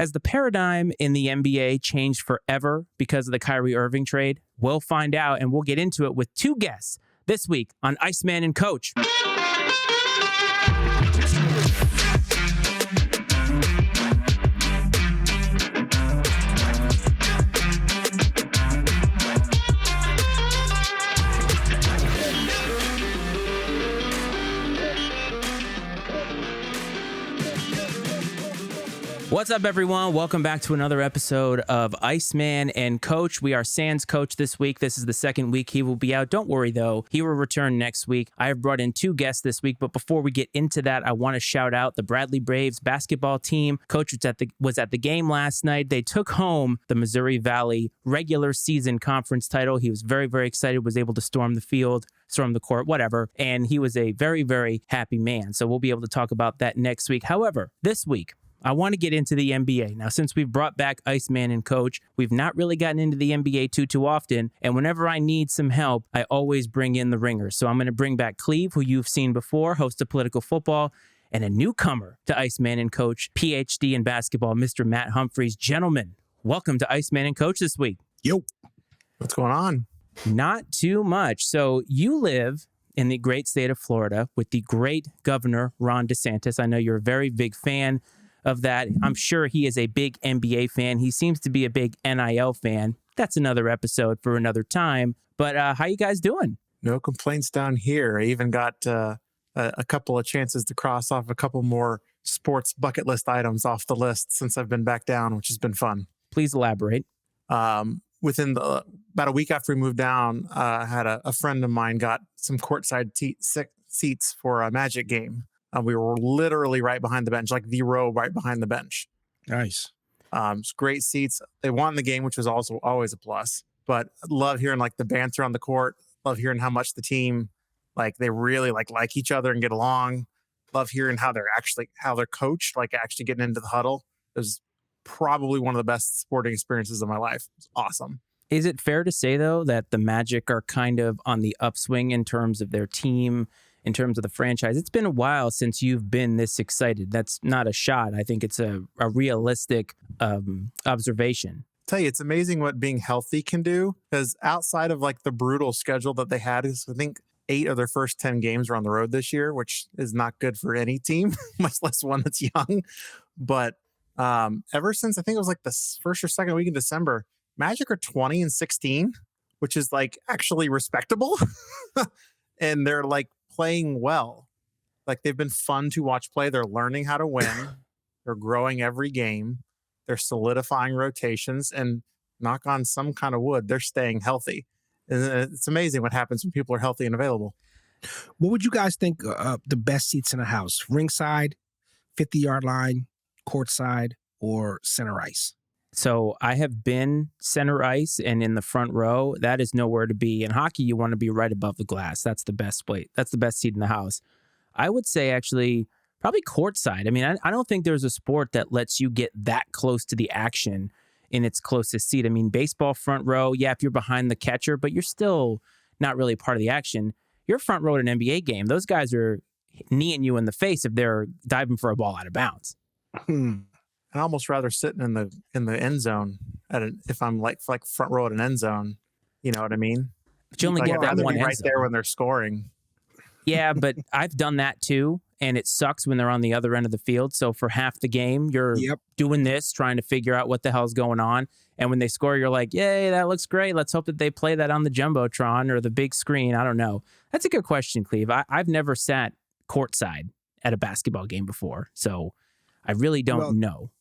Has the paradigm in the NBA changed forever because of the Kyrie Irving trade? We'll find out, and we'll get into it with two guests this week on Iceman and Coach. What's up, everyone? Welcome back to another episode of Iceman and Coach. We are Sans Coach this week. This is the second week he will be out. Don't worry, though. He will return next week. I have brought in two guests this week, but before we get into that, I want to shout out the Bradley Braves basketball team. Coach was at the game last night. They took home the Missouri Valley regular season conference title. He was very, very excited, was able to storm the field, storm the court, whatever. And he was a very, very happy man. So we'll be able to talk about that next week. However, this week, I want to get into the NBA. Now, since we've brought back Iceman and Coach, we've not really gotten into the NBA too often. And whenever I need some help, I always bring in the ringers. So I'm going to bring back Clev, who you've seen before, host of Political Football, and a newcomer to Iceman and Coach, PhD in basketball, Mr. Matt Humphreys. Gentlemen, welcome to Iceman and Coach this week. Yo, what's going on? Not too much. So you live in the great state of Florida with the great Governor Ron DeSantis. I know you're a very big fan of that. I'm sure he is a big NBA fan. He seems to be a big NIL fan. That's another episode for another time. But how you guys doing? No complaints down here. I even got a couple of chances to cross off a couple more sports bucket list items off the list since I've been back down, which has been fun. Please elaborate. Within about a week after we moved down, I had a friend of mine got some courtside seats for a Magic game. We were literally right behind the bench, like the row right behind the bench. Nice. It's great seats. They won the game, which was also always a plus. But love hearing like the banter on the court. Love hearing how much the team, like they really like each other and get along. Love hearing how they're coached, like actually getting into the huddle. It was probably one of the best sporting experiences of my life. It's awesome. Is it fair to say, though, that the Magic are kind of on the upswing in terms of their team, in terms of the franchise? It's been a while since you've been this excited. That's not a shot. I think it's a realistic observation. Tell you, it's amazing what being healthy can do, because outside of like the brutal schedule that they had, is I think 8 of their first 10 games were on the road this year, which is not good for any team, much less one that's young. But ever since I think it was like the first or second week in December, Magic are 20-16, which is like actually respectable. And they're like playing well. Like they've been fun to watch play. They're learning how to win. They're growing every game. They're solidifying rotations, and knock on some kind of wood, they're staying healthy. And it's amazing what happens when people are healthy and available. What would you guys think the best seats in the house? Ringside, 50-yard line, courtside, or center ice? So I have been center ice and in the front row. That is nowhere to be. In hockey, you want to be right above the glass. That's the best plate. That's the best seat in the house. I would say actually probably courtside. I mean, I don't think there's a sport that lets you get that close to the action in its closest seat. I mean, baseball front row, yeah, if you're behind the catcher, but you're still not really part of the action. You're front row at an NBA game. Those guys are kneeing you in the face if they're diving for a ball out of bounds. I'd almost rather sitting in the end zone if I'm like front row at an end zone. You know what I mean? But you only get that one right there when they're scoring. Yeah, but I've done that too, and it sucks when they're on the other end of the field. So for half the game, you're doing this, trying to figure out what the hell's going on. And when they score, you're like, yay, that looks great. Let's hope that they play that on the Jumbotron or the big screen. I don't know. That's a good question, Cleve. I've never sat courtside at a basketball game before, so I really don't know.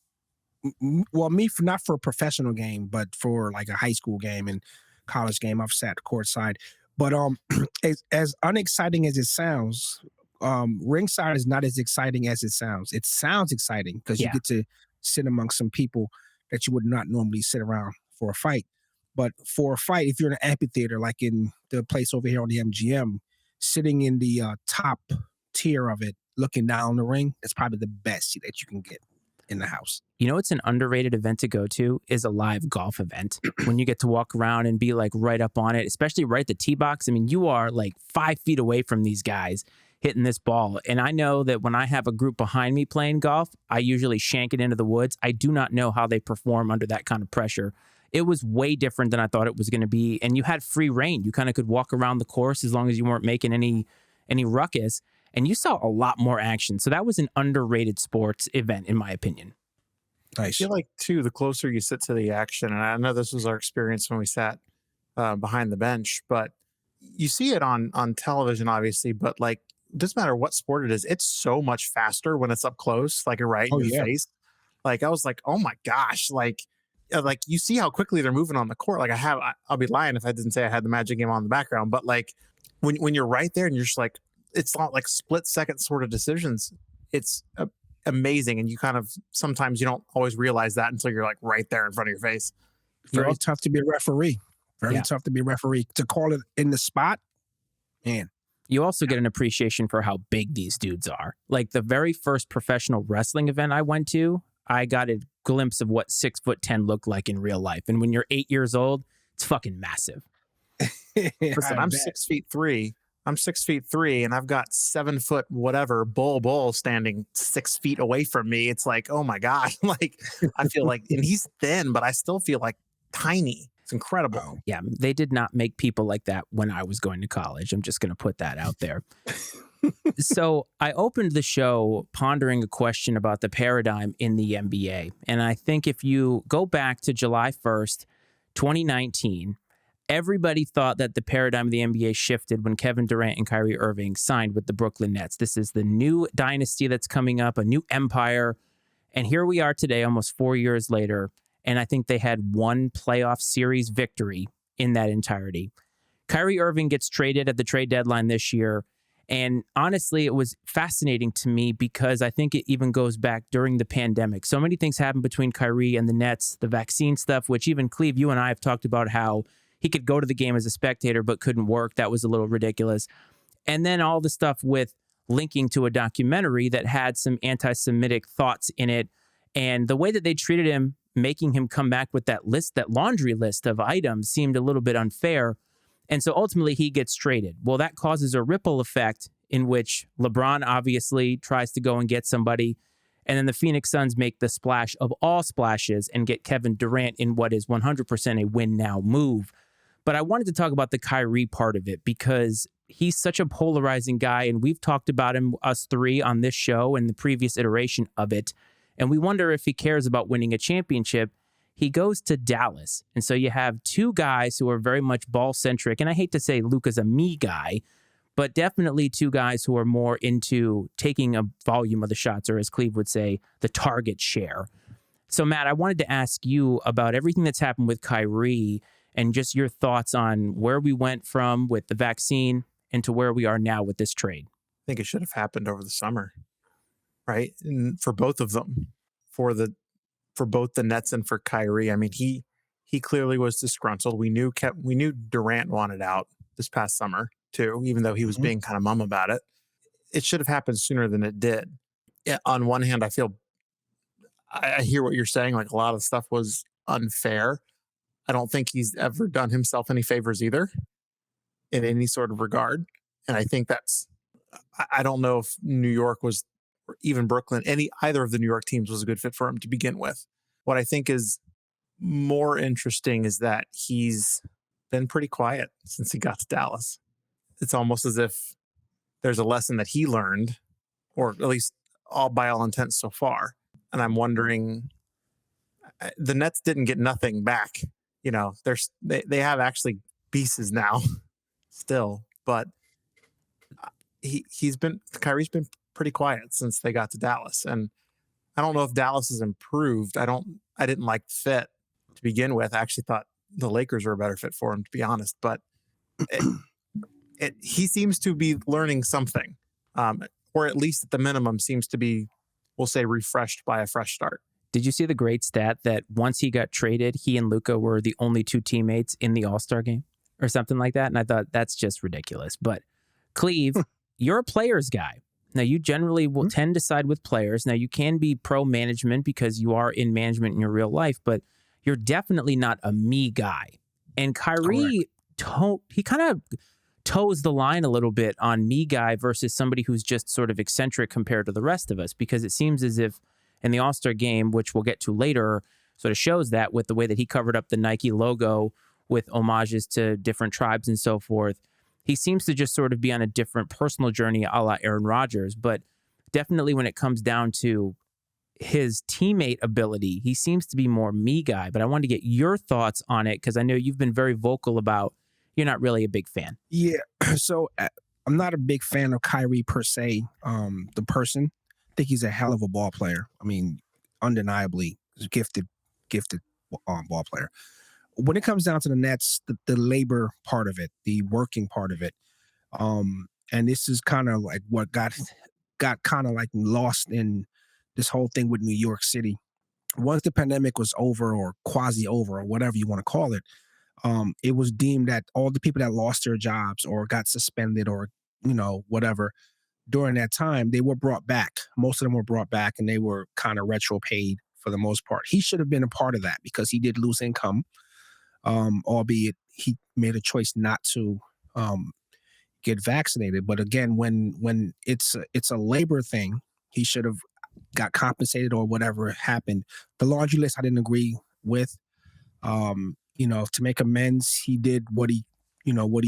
Well, not for a professional game, but for like a high school game and college game, I've sat courtside. But as unexciting as it sounds, ringside is not as exciting as it sounds. It sounds exciting because you get to sit amongst some people that you would not normally sit around for a fight. But for a fight, if you're in an amphitheater, like in the place over here on the MGM, sitting in the top tier of it, looking down the ring, it's probably the best seat that you can get in the house. You know, it's an underrated event to go to is a live golf event when you get to walk around and be like right up on it, especially right at the tee box. I mean, you are like 5 feet away from these guys hitting this ball. And I know that when I have a group behind me playing golf, I usually shank it into the woods. I do not know how they perform under that kind of pressure. It was way different than I thought it was going to be. And you had free reign. You kind of could walk around the course as long as you weren't making any ruckus. And you saw a lot more action. So that was an underrated sports event, in my opinion. I Nice. feel like, too, the closer you sit to the action, and I know this was our experience when we sat behind the bench, but you see it on television, obviously, but like, it doesn't matter what sport it is, it's so much faster when it's up close, like right in Oh, your yeah. face. Like, I was like, oh my gosh, like you see how quickly they're moving on the court. Like, I'll be lying if I didn't say I had the Magic game on the background, but like, when you're right there and you're just like, it's not like split second sort of decisions. It's amazing. And you kind of, sometimes you don't always realize that until you're like right there in front of your face. Very tough to be a referee. Very Yeah. tough to be a referee. To call it in the spot, man. You also get an appreciation for how big these dudes are. Like the very first professional wrestling event I went to, I got a glimpse of what 6'10" looked like in real life. And when you're 8 years old, it's fucking massive. Listen, I'm 6'3". I'm 6'3", and I've got 7 foot whatever bull standing 6 feet away from me. It's like, oh my god, like I feel like, and he's thin, but I still feel like tiny. It's incredible. Wow. Yeah, they did not make people like that when I was going to college. I'm just going to put that out there. So I opened the show pondering a question about the paradigm in the NBA. And I think if you go back to July 1st, 2019, everybody thought that the paradigm of the NBA shifted when Kevin Durant and Kyrie Irving signed with the Brooklyn Nets. This is the new dynasty that's coming up, a new empire. And here we are today, almost 4 years later. And I think they had one playoff series victory in that entirety. Kyrie Irving gets traded at the trade deadline this year. And honestly, it was fascinating to me because I think it even goes back during the pandemic. So many things happened between Kyrie and the Nets, the vaccine stuff, which even Cleve, you and I have talked about how he could go to the game as a spectator, but couldn't work. That was a little ridiculous. And then all the stuff with linking to a documentary that had some anti-Semitic thoughts in it. And the way that they treated him, making him come back with that list, that laundry list of items, seemed a little bit unfair. And so ultimately he gets traded. Well, that causes a ripple effect in which LeBron obviously tries to go and get somebody. And then the Phoenix Suns make the splash of all splashes and get Kevin Durant in what is 100% a win now move. But I wanted to talk about the Kyrie part of it because he's such a polarizing guy. And we've talked about him, us three, on this show and the previous iteration of it. And we wonder if he cares about winning a championship. He goes to Dallas. And so you have two guys who are very much ball-centric. And I hate to say Luka's a me guy, but definitely two guys who are more into taking a volume of the shots, or as Cleve would say, the target share. So, Matt, I wanted to ask you about everything that's happened with Kyrie and just your thoughts on where we went from with the vaccine and to where we are now with this trade. I think it should have happened over the summer, right? And for both of them, for both the Nets and for Kyrie. I mean, he clearly was disgruntled. We knew Durant wanted out this past summer too, even though he was being kind of mum about it. It should have happened sooner than it did. Yeah, on one hand, I hear what you're saying. Like, a lot of stuff was unfair. I don't think he's ever done himself any favors either in any sort of regard. And I think I don't know if New York was, or even Brooklyn, either of the New York teams was a good fit for him to begin with. What I think is more interesting is that he's been pretty quiet since he got to Dallas. It's almost as if there's a lesson that he learned, or at least by all intents so far. And I'm wondering, the Nets didn't get nothing back. You know, they have actually pieces now still, but Kyrie's been pretty quiet since they got to Dallas. And I don't know if Dallas has improved. I didn't like the fit to begin with. I actually thought the Lakers were a better fit for him, to be honest, but he seems to be learning something, or at least at the minimum seems to be, we'll say, refreshed by a fresh start. Did you see the great stat that once he got traded, he and Luka were the only two teammates in the All-Star game or something like that? And I thought that's just ridiculous. But Cleve, you're a players guy. Now, you generally will tend to side with players. Now, you can be pro-management because you are in management in your real life, but you're definitely not a me guy. And Kyrie, he kind of toes the line a little bit on me guy versus somebody who's just sort of eccentric compared to the rest of us, because it seems as if in the All-Star game, which we'll get to later, sort of shows that with the way that he covered up the Nike logo with homages to different tribes and so forth. He seems to just sort of be on a different personal journey a la Aaron Rodgers, but definitely when it comes down to his teammate ability, he seems to be more me guy. But I wanted to get your thoughts on it because I know you've been very vocal about you're not really a big fan. Yeah. So I'm not a big fan of Kyrie per se, the person. I think he's a hell of a ball player. I mean, undeniably gifted ball player. When it comes down to the Nets, the labor part of it, the working part of it, and this is kind of like what got kind of like lost in this whole thing with New York City. Once the pandemic was over or quasi over or whatever you want to call it, it was deemed that all the people that lost their jobs or got suspended or, whatever during that time, they were brought back. Most of them were brought back and they were kind of retro paid for the most part. He should have been a part of that because he did lose income, albeit he made a choice not to get vaccinated. But again, when it's a labor thing, he should have got compensated or whatever happened. The laundry list I didn't agree with. To make amends, he did what he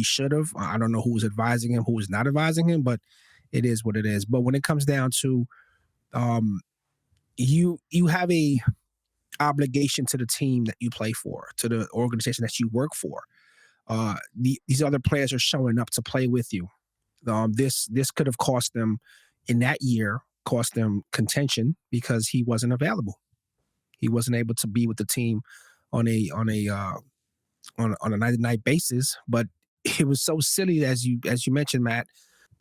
should have. I don't know who was advising him, who was not advising him, but it is what it is. But when it comes down to you have a obligation to the team that you play for, to the organization that you work for. These other players are showing up to play with you. This could have cost them in that year, cost them contention because he wasn't available. He wasn't able to be with the team on a night-to-night basis. But it was so silly, as you mentioned, Matt,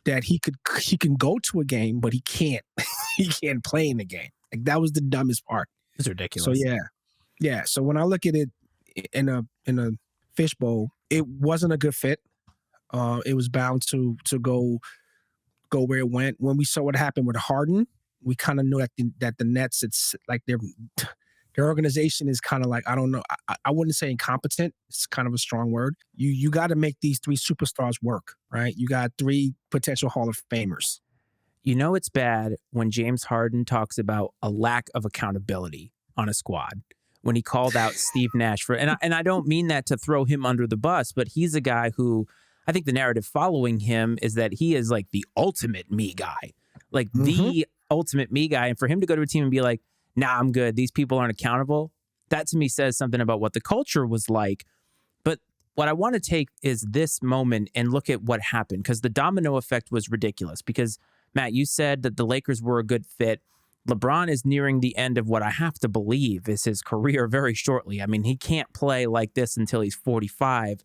that he can go to a game, but he can't he can't play in the game. Like, that was the dumbest part. It's ridiculous. So yeah. So when I look at it in a fishbowl, it wasn't a good fit. It was bound to go where it went. When we saw what happened with Harden, we kind of knew that the Nets, it's like their organization is kind of like, I don't know, I wouldn't say incompetent. It's kind of a strong word. You got to make these three superstars work, right? You got three potential Hall of Famers. It's bad when James Harden talks about a lack of accountability on a squad. When he called out Steve Nash and I don't mean that to throw him under the bus, but he's a guy who, I think the narrative following him is that he is like the ultimate me guy, like the ultimate me guy. And for him to go to a team and be like, nah, I'm good, these people aren't accountable, that to me says something about what the culture was like. But what I want to take is this moment and look at what happened, because the domino effect was ridiculous. Because Matt, you said that the Lakers were a good fit. LeBron is nearing the end of what I have to believe is his career very shortly. I mean, he can't play like this until he's 45.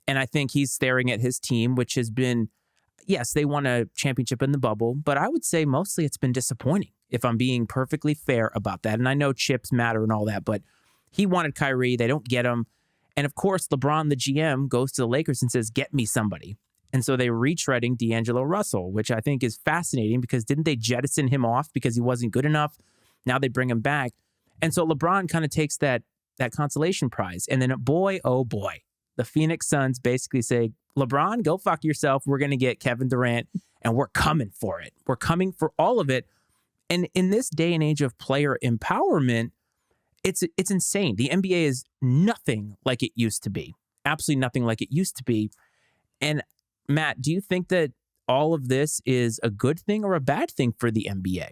And I think he's staring at his team, which has been, yes, they won a championship in the bubble, but I would say mostly it's been disappointing, if I'm being perfectly fair about that. And I know chips matter and all that, but he wanted Kyrie. They don't get him. And of course, LeBron, the GM, goes to the Lakers and says, get me somebody. And so they retreading D'Angelo Russell, which I think is fascinating because didn't they jettison him off because he wasn't good enough? Now they bring him back. And so LeBron kind of takes that consolation prize. And then boy, oh boy, the Phoenix Suns basically say, LeBron, go fuck yourself. We're going to get Kevin Durant and we're coming for it. We're coming for all of it. And in this day and age of player empowerment, it's insane. The NBA is nothing like it used to be. Absolutely nothing like it used to be. And Matt, do you think that all of this is a good thing or a bad thing for the NBA?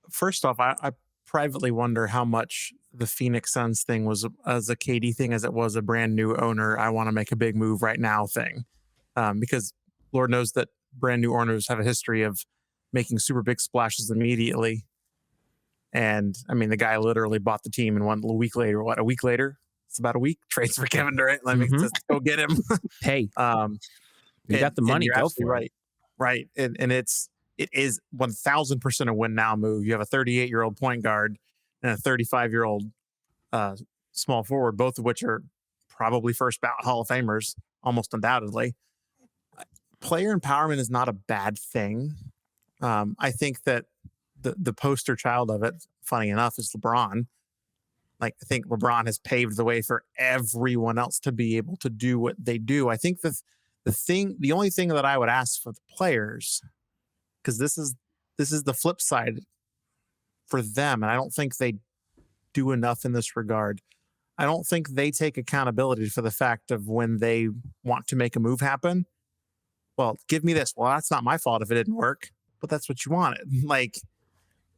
First off, I privately wonder how much the Phoenix Suns thing was as a KD thing as it was a brand new owner, I want to make a big move right now thing. Because Lord knows that brand new owners have a history of making super big splashes immediately. And I mean, the guy literally bought the team and a week later, it's about a week, trades for Kevin Durant. Let me just go get him. Hey, you got the money, go for it. Right. And it is 1000% a win now move. You have a 38-year-old point guard and a 35-year-old small forward, both of which are probably first ballot Hall of Famers, almost undoubtedly. Player empowerment is not a bad thing. I think that the poster child of it, funny enough, is LeBron. Like, I think LeBron has paved the way for everyone else to be able to do what they do. I think The only thing that I would ask for the players, because this is the flip side for them, and I don't think they do enough in this regard. I don't think they take accountability for the fact of when they want to make a move happen. Well, give me this. Well, that's not my fault if it didn't work, but that's what you wanted. Like,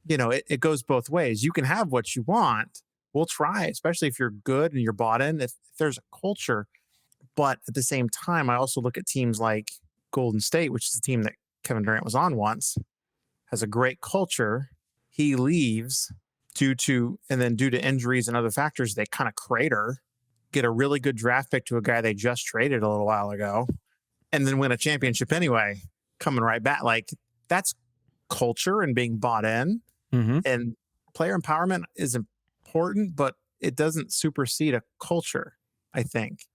it goes both ways. You can have what you want. We'll try, especially if you're good and you're bought in, if there's a culture. But at the same time, I also look at teams like Golden State, which is the team that Kevin Durant was on once, has a great culture. He leaves due to injuries and other factors, they kind of crater, get a really good draft pick to a guy they just traded a little while ago, and then win a championship anyway, coming right back. Like, that's culture and being bought in. Mm-hmm. And player empowerment is important, but it doesn't supersede a culture, I think.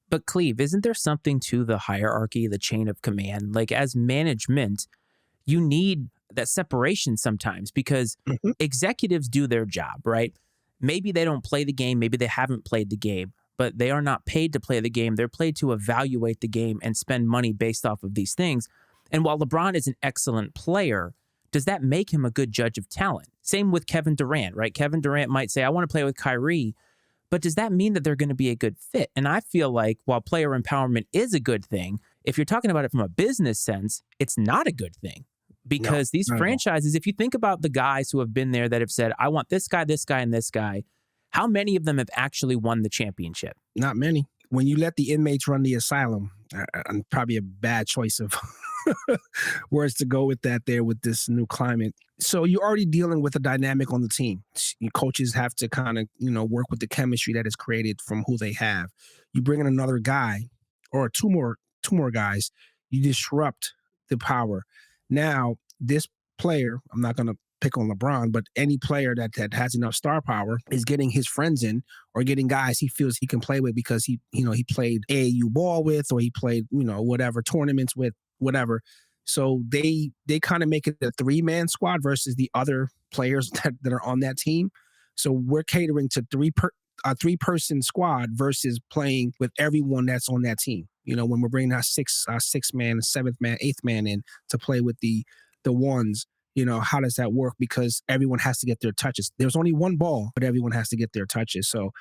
But Cleve, isn't there something to the hierarchy, the chain of command? Like, as management, you need that separation sometimes because executives do their job, right? Maybe they don't play the game. Maybe they haven't played the game, but they are not paid to play the game. They're paid to evaluate the game and spend money based off of these things. And while LeBron is an excellent player, does that make him a good judge of talent? Same with Kevin Durant, right? Kevin Durant might say, I want to play with Kyrie, but does that mean that they're going to be a good fit? And I feel like while player empowerment is a good thing, if you're talking about it from a business sense, it's not a good thing. Because these franchises, if you think about the guys who have been there that have said, I want this guy, and this guy, how many of them have actually won the championship? Not many. When you let the inmates run the asylum, probably a bad choice of words to go with that there with this new climate. So you're already dealing with a dynamic on the team. Your coaches have to kind of, work with the chemistry that is created from who they have. You bring in another guy or two more guys, you disrupt the power. Now, this player, I'm not going to pick on LeBron, but any player that has enough star power is getting his friends in or getting guys he feels he can play with because he played AAU ball with or he played, whatever tournaments with, whatever. So they kind of make it a 3-man squad versus the other players that are on that team. So we're catering to a 3-person squad versus playing with everyone that's on that team. When we're bringing our 6-man, 7th-man, 8th-man in to play with the ones, how does that work? Because everyone has to get their touches. There's only one ball, but everyone has to get their touches. So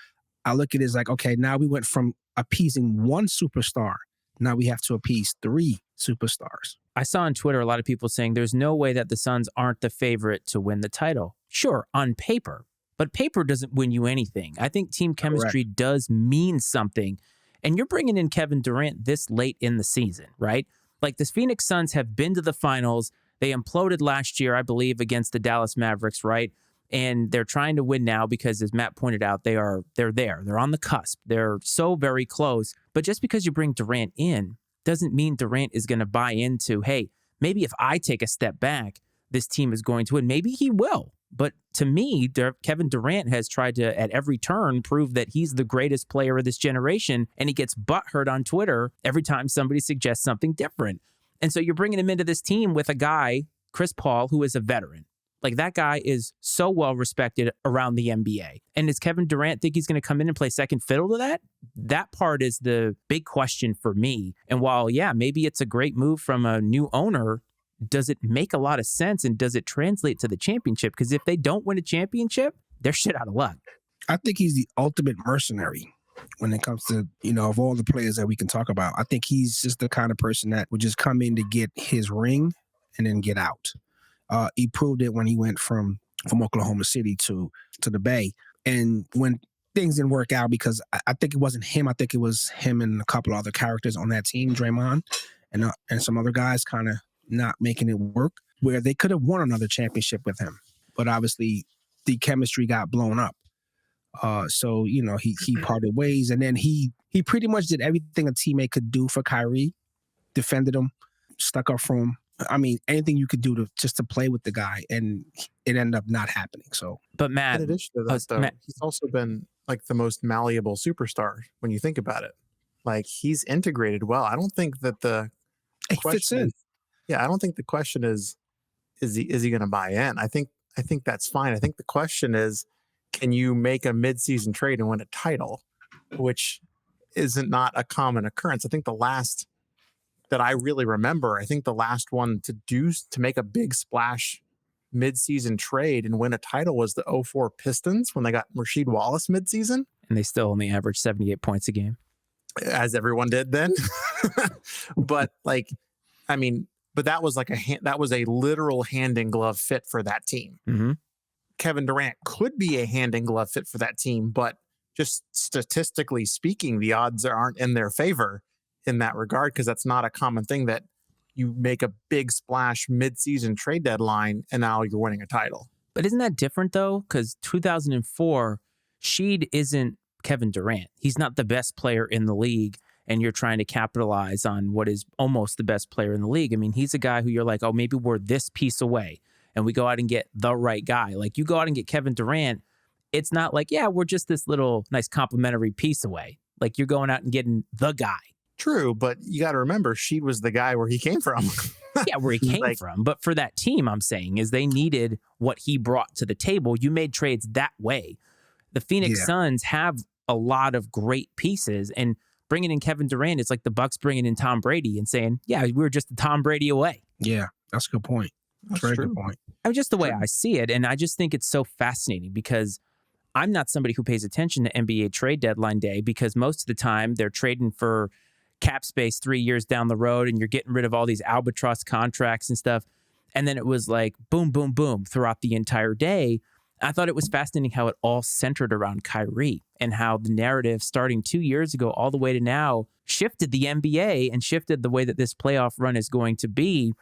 I look at it as like, okay, now we went from appeasing one superstar. Now we have to appease 3 superstars. I saw on Twitter a lot of people saying there's no way that the Suns aren't the favorite to win the title. Sure, on paper, but paper doesn't win you anything. I think team chemistry does mean something. And you're bringing in Kevin Durant this late in the season, right? Like, the Phoenix Suns have been to the finals. They imploded last year, I believe, against the Dallas Mavericks, right? And they're trying to win now because, as Matt pointed out, they're there. They're on the cusp. They're so very close. But just because you bring Durant in doesn't mean Durant is going to buy into, hey, maybe if I take a step back, this team is going to win. Maybe he will. But to me, Kevin Durant has tried to, at every turn, prove that he's the greatest player of this generation, and he gets butthurt on Twitter every time somebody suggests something different. And so you're bringing him into this team with a guy, Chris Paul, who is a veteran. Like, that guy is so well respected around the NBA. And does Kevin Durant think he's going to come in and play second fiddle to that? That part is the big question for me. And while, yeah, maybe it's a great move from a new owner, does it make a lot of sense and does it translate to the championship? Because if they don't win a championship, they're shit out of luck. I think he's the ultimate mercenary when it comes to, of all the players that we can talk about. I think he's just the kind of person that would just come in to get his ring and then get out. He proved it when he went from Oklahoma City to the Bay. And when things didn't work out, because I think it wasn't him. I think it was him and a couple other characters on that team, Draymond and some other guys kind of not making it work, where they could have won another championship with him. But obviously the chemistry got blown up. So, he parted ways, and then he pretty much did everything a teammate could do for Kyrie, defended him, stuck up for him. I mean, anything you could do to play with the guy, and it ended up not happening. So, but Matt, in addition to that, though, he's also been like the most malleable superstar when you think about it. Like, he's integrated well. I don't think that the question is, I don't think the question is he going to buy in? I think that's fine. I think the question is, can you make a midseason trade and win a title, which isn't not a common occurrence. I think the last that I really remember. I think the last one to make a big splash midseason trade and win a title was the '04 Pistons when they got Rasheed Wallace midseason. And they still only averaged 78 points a game. As everyone did then. But like, I mean, but that was like that was a literal hand in glove fit for that team. Mm-hmm. Kevin Durant could be a hand in glove fit for that team, but just statistically speaking, the odds aren't in their favor in that regard, because that's not a common thing that you make a big splash mid-season trade deadline and now you're winning a title. But isn't that different though? Because 2004, Sheed isn't Kevin Durant. He's not the best player in the league, and you're trying to capitalize on what is almost the best player in the league. I mean, he's a guy who you're like, oh, maybe we're this piece away, and we go out and get the right guy. Like, you go out and get Kevin Durant, it's not like, yeah, we're just this little nice complimentary piece away. Like, you're going out and getting the guy. True, but you got to remember, Sheed was the guy where he came from. Yeah, where he came from. But for that team, I'm saying, is they needed what he brought to the table. You made trades that way. The Phoenix Suns have a lot of great pieces, and bringing in Kevin Durant is like the Bucks bringing in Tom Brady and saying, yeah, we were just a Tom Brady away. Yeah, that's a good point. That's a very good point. I mean, just the way I see it. And I just think it's so fascinating because I'm not somebody who pays attention to NBA trade deadline day, because most of the time they're trading for cap space 3 years down the road, and you're getting rid of all these albatross contracts and stuff. And then it was like boom, boom, boom throughout the entire day. I thought it was fascinating how it all centered around Kyrie, and how the narrative starting 2 years ago all the way to now shifted the NBA and shifted the way that this playoff run is going to be.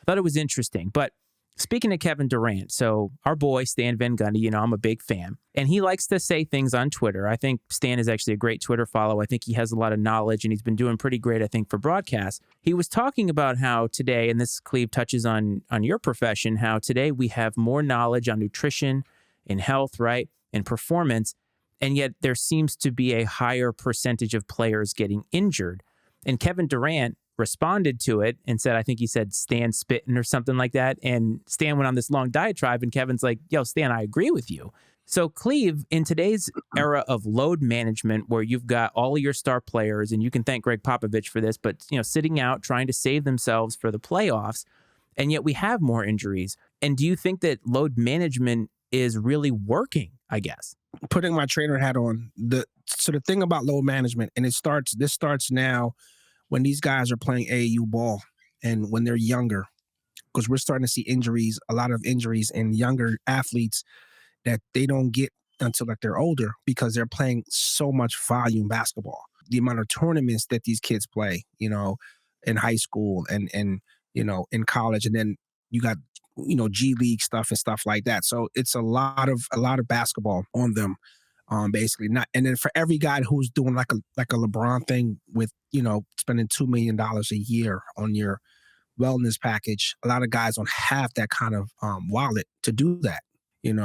I thought it was interesting. But speaking of Kevin Durant, so our boy, Stan Van Gundy, I'm a big fan, and he likes to say things on Twitter. I think Stan is actually a great Twitter follow. I think he has a lot of knowledge, and he's been doing pretty great, I think, for broadcast. He was talking about how today, and this, Cleve, touches on your profession, how today we have more knowledge on nutrition and health, right, and performance, and yet there seems to be a higher percentage of players getting injured. And Kevin Durant responded to it and said, I think he said, Stan spitting or something like that. And Stan went on this long diatribe, and Kevin's like, yo, Stan, I agree with you. So Cleve, in today's era of load management, where you've got all of your star players, and you can thank Greg Popovich for this, but sitting out, trying to save themselves for the playoffs, and yet we have more injuries. And do you think that load management is really working, I guess? Putting my trainer hat on, the thing about load management, and this starts now when these guys are playing AAU ball and when they're younger, because we're starting to see injuries, a lot of injuries in younger athletes that they don't get until like they're older, because they're playing so much volume basketball. The amount of tournaments that these kids play, in high school and in college, and then you got G League stuff and stuff like that. So it's a lot of basketball on them. Basically not, and then for every guy who's doing like a LeBron thing with spending $2 million a year on your wellness package, a lot of guys don't have that kind of wallet to do that.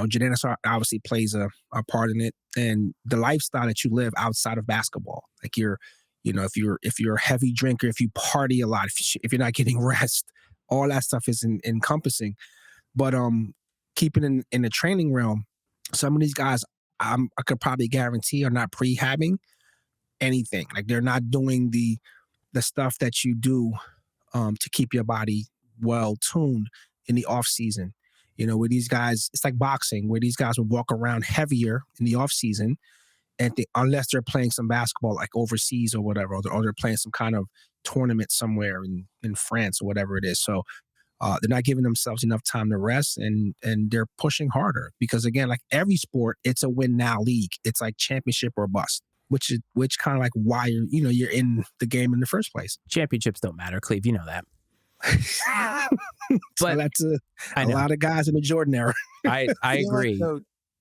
Janice obviously plays a part in it, and the lifestyle that you live outside of basketball, like if you're a heavy drinker, if you party a lot, if you're not getting rest, all that stuff is encompassing. But keeping in the training realm, some of these guys, I could probably guarantee, are not prehabbing anything. Like, they're not doing the stuff that you do to keep your body well tuned in the off season. Where these guys, it's like boxing, where these guys would walk around heavier in the off season, and unless they're playing some basketball like overseas or whatever, or they're playing some kind of tournament somewhere in France or whatever it is. So they're not giving themselves enough time to rest, and they're pushing harder, because again, like every sport, it's a win now league. It's like championship or bust, which kind of like why you're in the game in the first place. Championships don't matter, Cleve. You know that. So But that's a lot of guys in the Jordan era. I agree. So,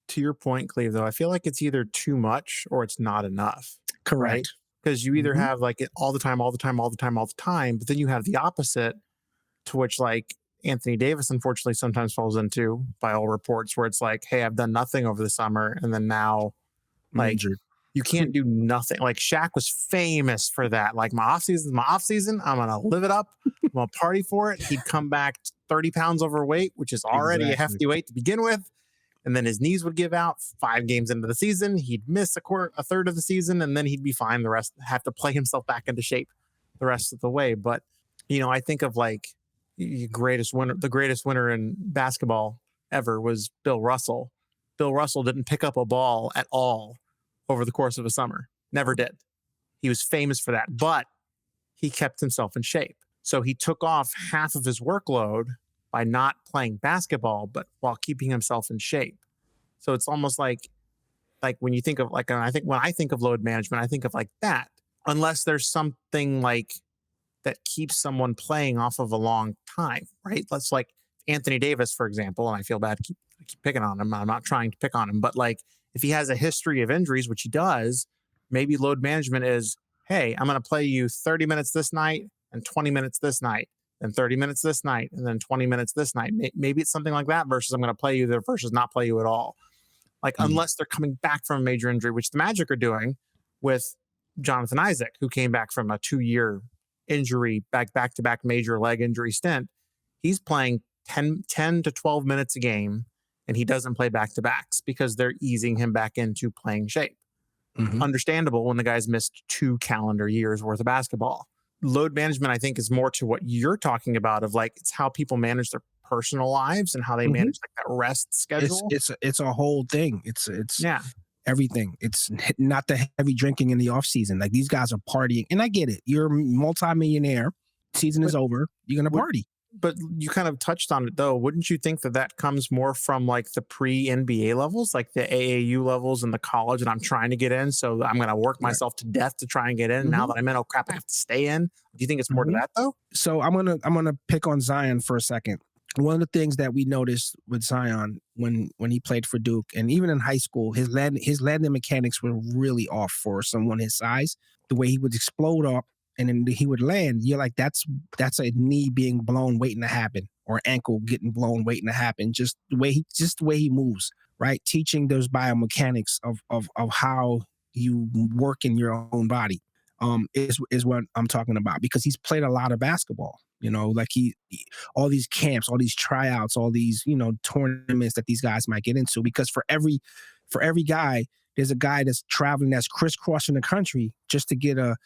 to your point, Cleve, though, I feel like it's either too much or it's not enough. Correct. Because you either have like it all the time, but then you have the opposite, to which like Anthony Davis unfortunately sometimes falls into, by all reports, where it's like, hey, I've done nothing over the summer, and then now like Injured. you can't do nothing. Like Shaq was famous for that. Like, my off season, I'm gonna live it up. I'm gonna party for it. He'd come back 30 pounds overweight, which is already a hefty weight to begin with. And then his knees would give out 5 games into the season. He'd miss a third of the season, and then he'd be fine. The rest, have to play himself back into shape the rest of the way. But I think of like the greatest winner in basketball ever was Bill Russell. Bill Russell didn't pick up a ball at all over the course of a summer. Never did. He was famous for that, but he kept himself in shape. So he took off half of his workload by not playing basketball, but while keeping himself in shape. So it's almost like when you think of when I think of load management, I think of like that. Unless there's something like that keeps someone playing off of a long time, right? Let's like Anthony Davis, for example, and I feel bad keep picking on him. I'm not trying to pick on him, but like if he has a history of injuries, which he does, maybe load management is, hey, I'm going to play you 30 minutes this night and 20 minutes this night, and 30 minutes this night, and then 20 minutes this night. Maybe it's something like that versus I'm going to play you there versus not play you at all. Like, unless they're coming back from a major injury, which the Magic are doing with Jonathan Isaac, who came back from a 2-year injury, back-to-back major leg injury stint. He's playing 10 to 12 minutes a game, and he doesn't play back-to-backs because they're easing him back into playing shape. Mm-hmm. Understandable when the guy's missed 2 calendar years worth of basketball. Load management, I think, is more to what you're talking about of like, it's how people manage their personal lives and how they manage like that rest schedule. It's a whole thing. It's everything. It's not the heavy drinking in the off season. Like these guys are partying, and I get it. You're a multimillionaire. Season is over. You're gonna party. But you kind of touched on it though. Wouldn't you think that comes more from like the pre-NBA levels, like the AAU levels and the college, and I'm trying to get in, so I'm going to work myself to death to try and get in. Mm-hmm. Now that I'm in, oh crap, I have to stay in. Do you think it's more to that though? So I'm gonna pick on Zion for a second. One of the things that we noticed with Zion when he played for Duke, and even in high school, his landing mechanics were really off for someone his size. The way he would explode up and then he would land, you're like, that's a knee being blown waiting to happen, or ankle getting blown waiting to happen. Just the way he moves, right? Teaching those biomechanics of how you work in your own body is what I'm talking about, because he's played a lot of basketball. Like all these camps, all these tryouts, all these, tournaments that these guys might get into, because for every guy, there's a guy that's traveling, that's crisscrossing the country just to get a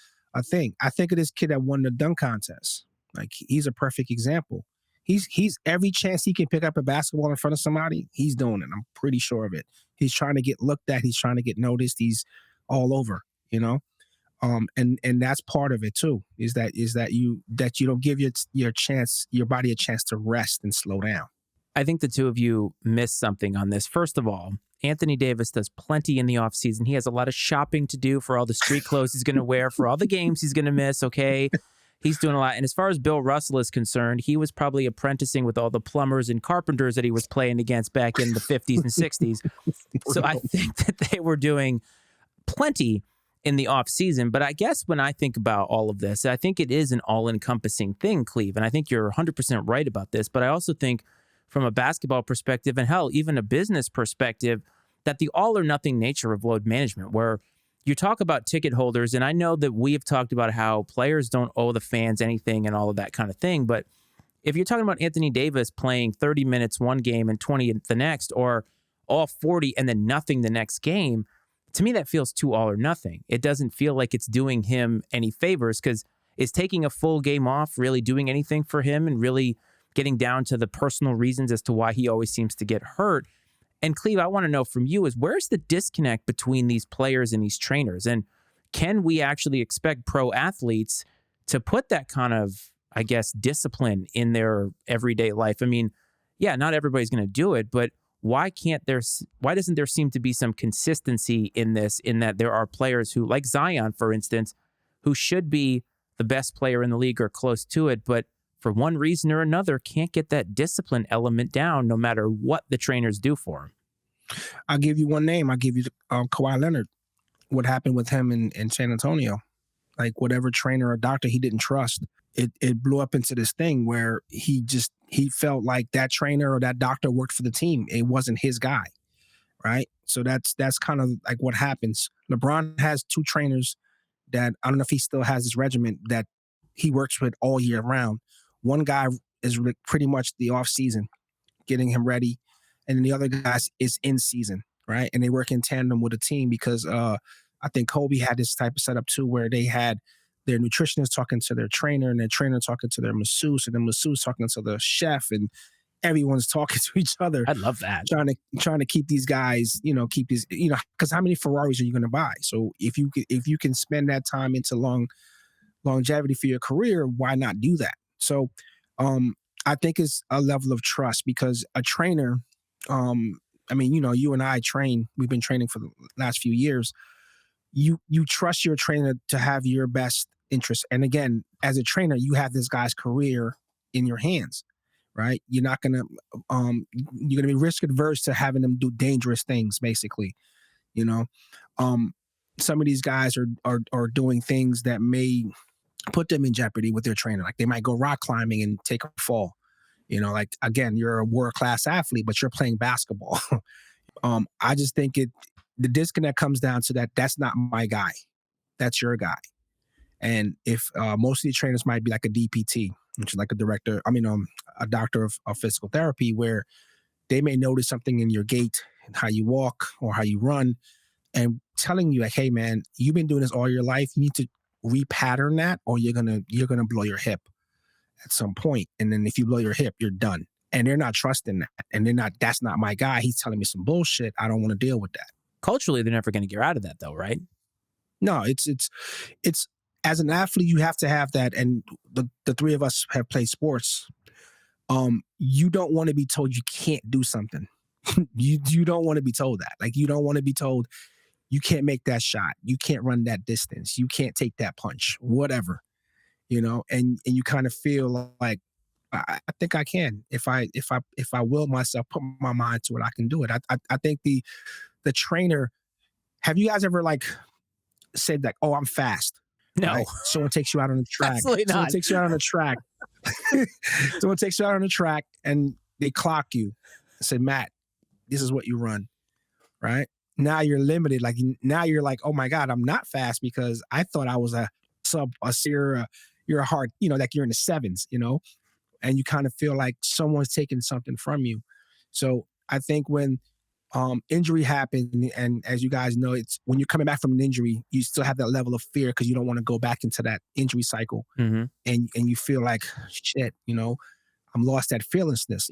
thing. I think of this kid that won the dunk contest. Like, he's a perfect example. He's every chance he can pick up a basketball in front of somebody, he's doing it. I'm pretty sure of it. He's trying to get looked at. He's trying to get noticed. He's all over, and that's part of it too, is that you don't give your body a chance to rest and slow down. I think the two of you missed something on this. First of all, Anthony Davis does plenty in the offseason. He has a lot of shopping to do for all the street clothes he's going to wear, for all the games he's going to miss, okay? He's doing a lot. And as far as Bill Russell is concerned, he was probably apprenticing with all the plumbers and carpenters that he was playing against back in the 50s and 60s. So I think that they were doing plenty in the off season. But I guess when I think about all of this, I think it is an all-encompassing thing, Cleve. And I think you're 100% right about this. But I also think from a basketball perspective, and hell, even a business perspective, that the all-or-nothing nature of load management, where you talk about ticket holders, and I know that we have talked about how players don't owe the fans anything and all of that kind of thing. But if you're talking about Anthony Davis playing 30 minutes one game and 20 the next, or all 40 and then nothing the next game, to me, that feels too all or nothing. It doesn't feel like it's doing him any favors, because is taking a full game off really doing anything for him and really getting down to the personal reasons as to why he always seems to get hurt? And Cleve, I want to know from you is, where's the disconnect between these players and these trainers? And can we actually expect pro athletes to put that kind of, I guess, discipline in their everyday life? I mean, yeah, not everybody's going to do it, but why doesn't there seem to be some consistency in this, in that there are players who, like Zion, for instance, who should be the best player in the league or close to it, but for one reason or another can't get that discipline element down no matter what the trainers do for him? I'll give you one name. I'll give you Kawhi Leonard. What happened with him in San Antonio? Like, whatever trainer or doctor he didn't trust, it blew up into this thing where he felt like that trainer or that doctor worked for the team. It wasn't his guy, right? So that's kind of like what happens. LeBron has 2 trainers that, I don't know if he still has his regiment, that he works with all year round. One guy is pretty much the off season, getting him ready, and then the other guy is in season, right? And they work in tandem with a team, because I think Kobe had this type of setup too, where they had their nutritionist talking to their trainer, and their trainer talking to their masseuse, and the masseuse talking to the chef, and everyone's talking to each other. I love that. Trying to keep these guys, keep these, because how many Ferraris are you going to buy? So if you can spend that time into longevity for your career, why not do that? So I think it's a level of trust, because a trainer, you and I train, we've been training for the last few years. You trust your trainer to have your best interest. And again, as a trainer, you have this guy's career in your hands, right? You're not gonna you're gonna be risk adverse to having them do dangerous things, basically. Some of these guys are doing things that may put them in jeopardy with their trainer. Like they might go rock climbing and take a fall. Like again, you're a world-class athlete, but you're playing basketball. I just think the disconnect comes down to that's not my guy. That's your guy. And if most of the trainers might be like a DPT, which is like a doctor of physical therapy, where they may notice something in your gait and how you walk or how you run, and telling you like, hey man, you've been doing this all your life. You need to repattern that, or you're gonna blow your hip at some point. And then if you blow your hip, you're done. And they're not trusting that. And that's not my guy. He's telling me some bullshit. I don't want to deal with that. Culturally, they're never going to get out of that though, right? No, it's as an athlete, you have to have that. And the three of us have played sports. You don't want to be told you can't do something. you don't want to be told that. Like, you don't want to be told you can't make that shot. You can't run that distance. You can't take that punch, whatever, and you kind of feel like, I think I can. If I will myself, put my mind to it, I can do it. I think the trainer, have you guys ever like said like, oh, I'm fast? No. Right? Someone takes you out on the track. Absolutely not. Someone takes you out on the track. Someone takes you out on the track and they clock you and say, Matt, this is what you run, right? Now you're limited. Like now you're like, oh my God, I'm not fast because I thought I was you're a hard, like you're in the sevens, and you kind of feel like someone's taking something from you. So I think when injury happens, and as you guys know, it's when you're coming back from an injury, you still have that level of fear because you don't want to go back into that injury cycle. Mm-hmm. And you feel like, shit, I'm lost that fearlessness,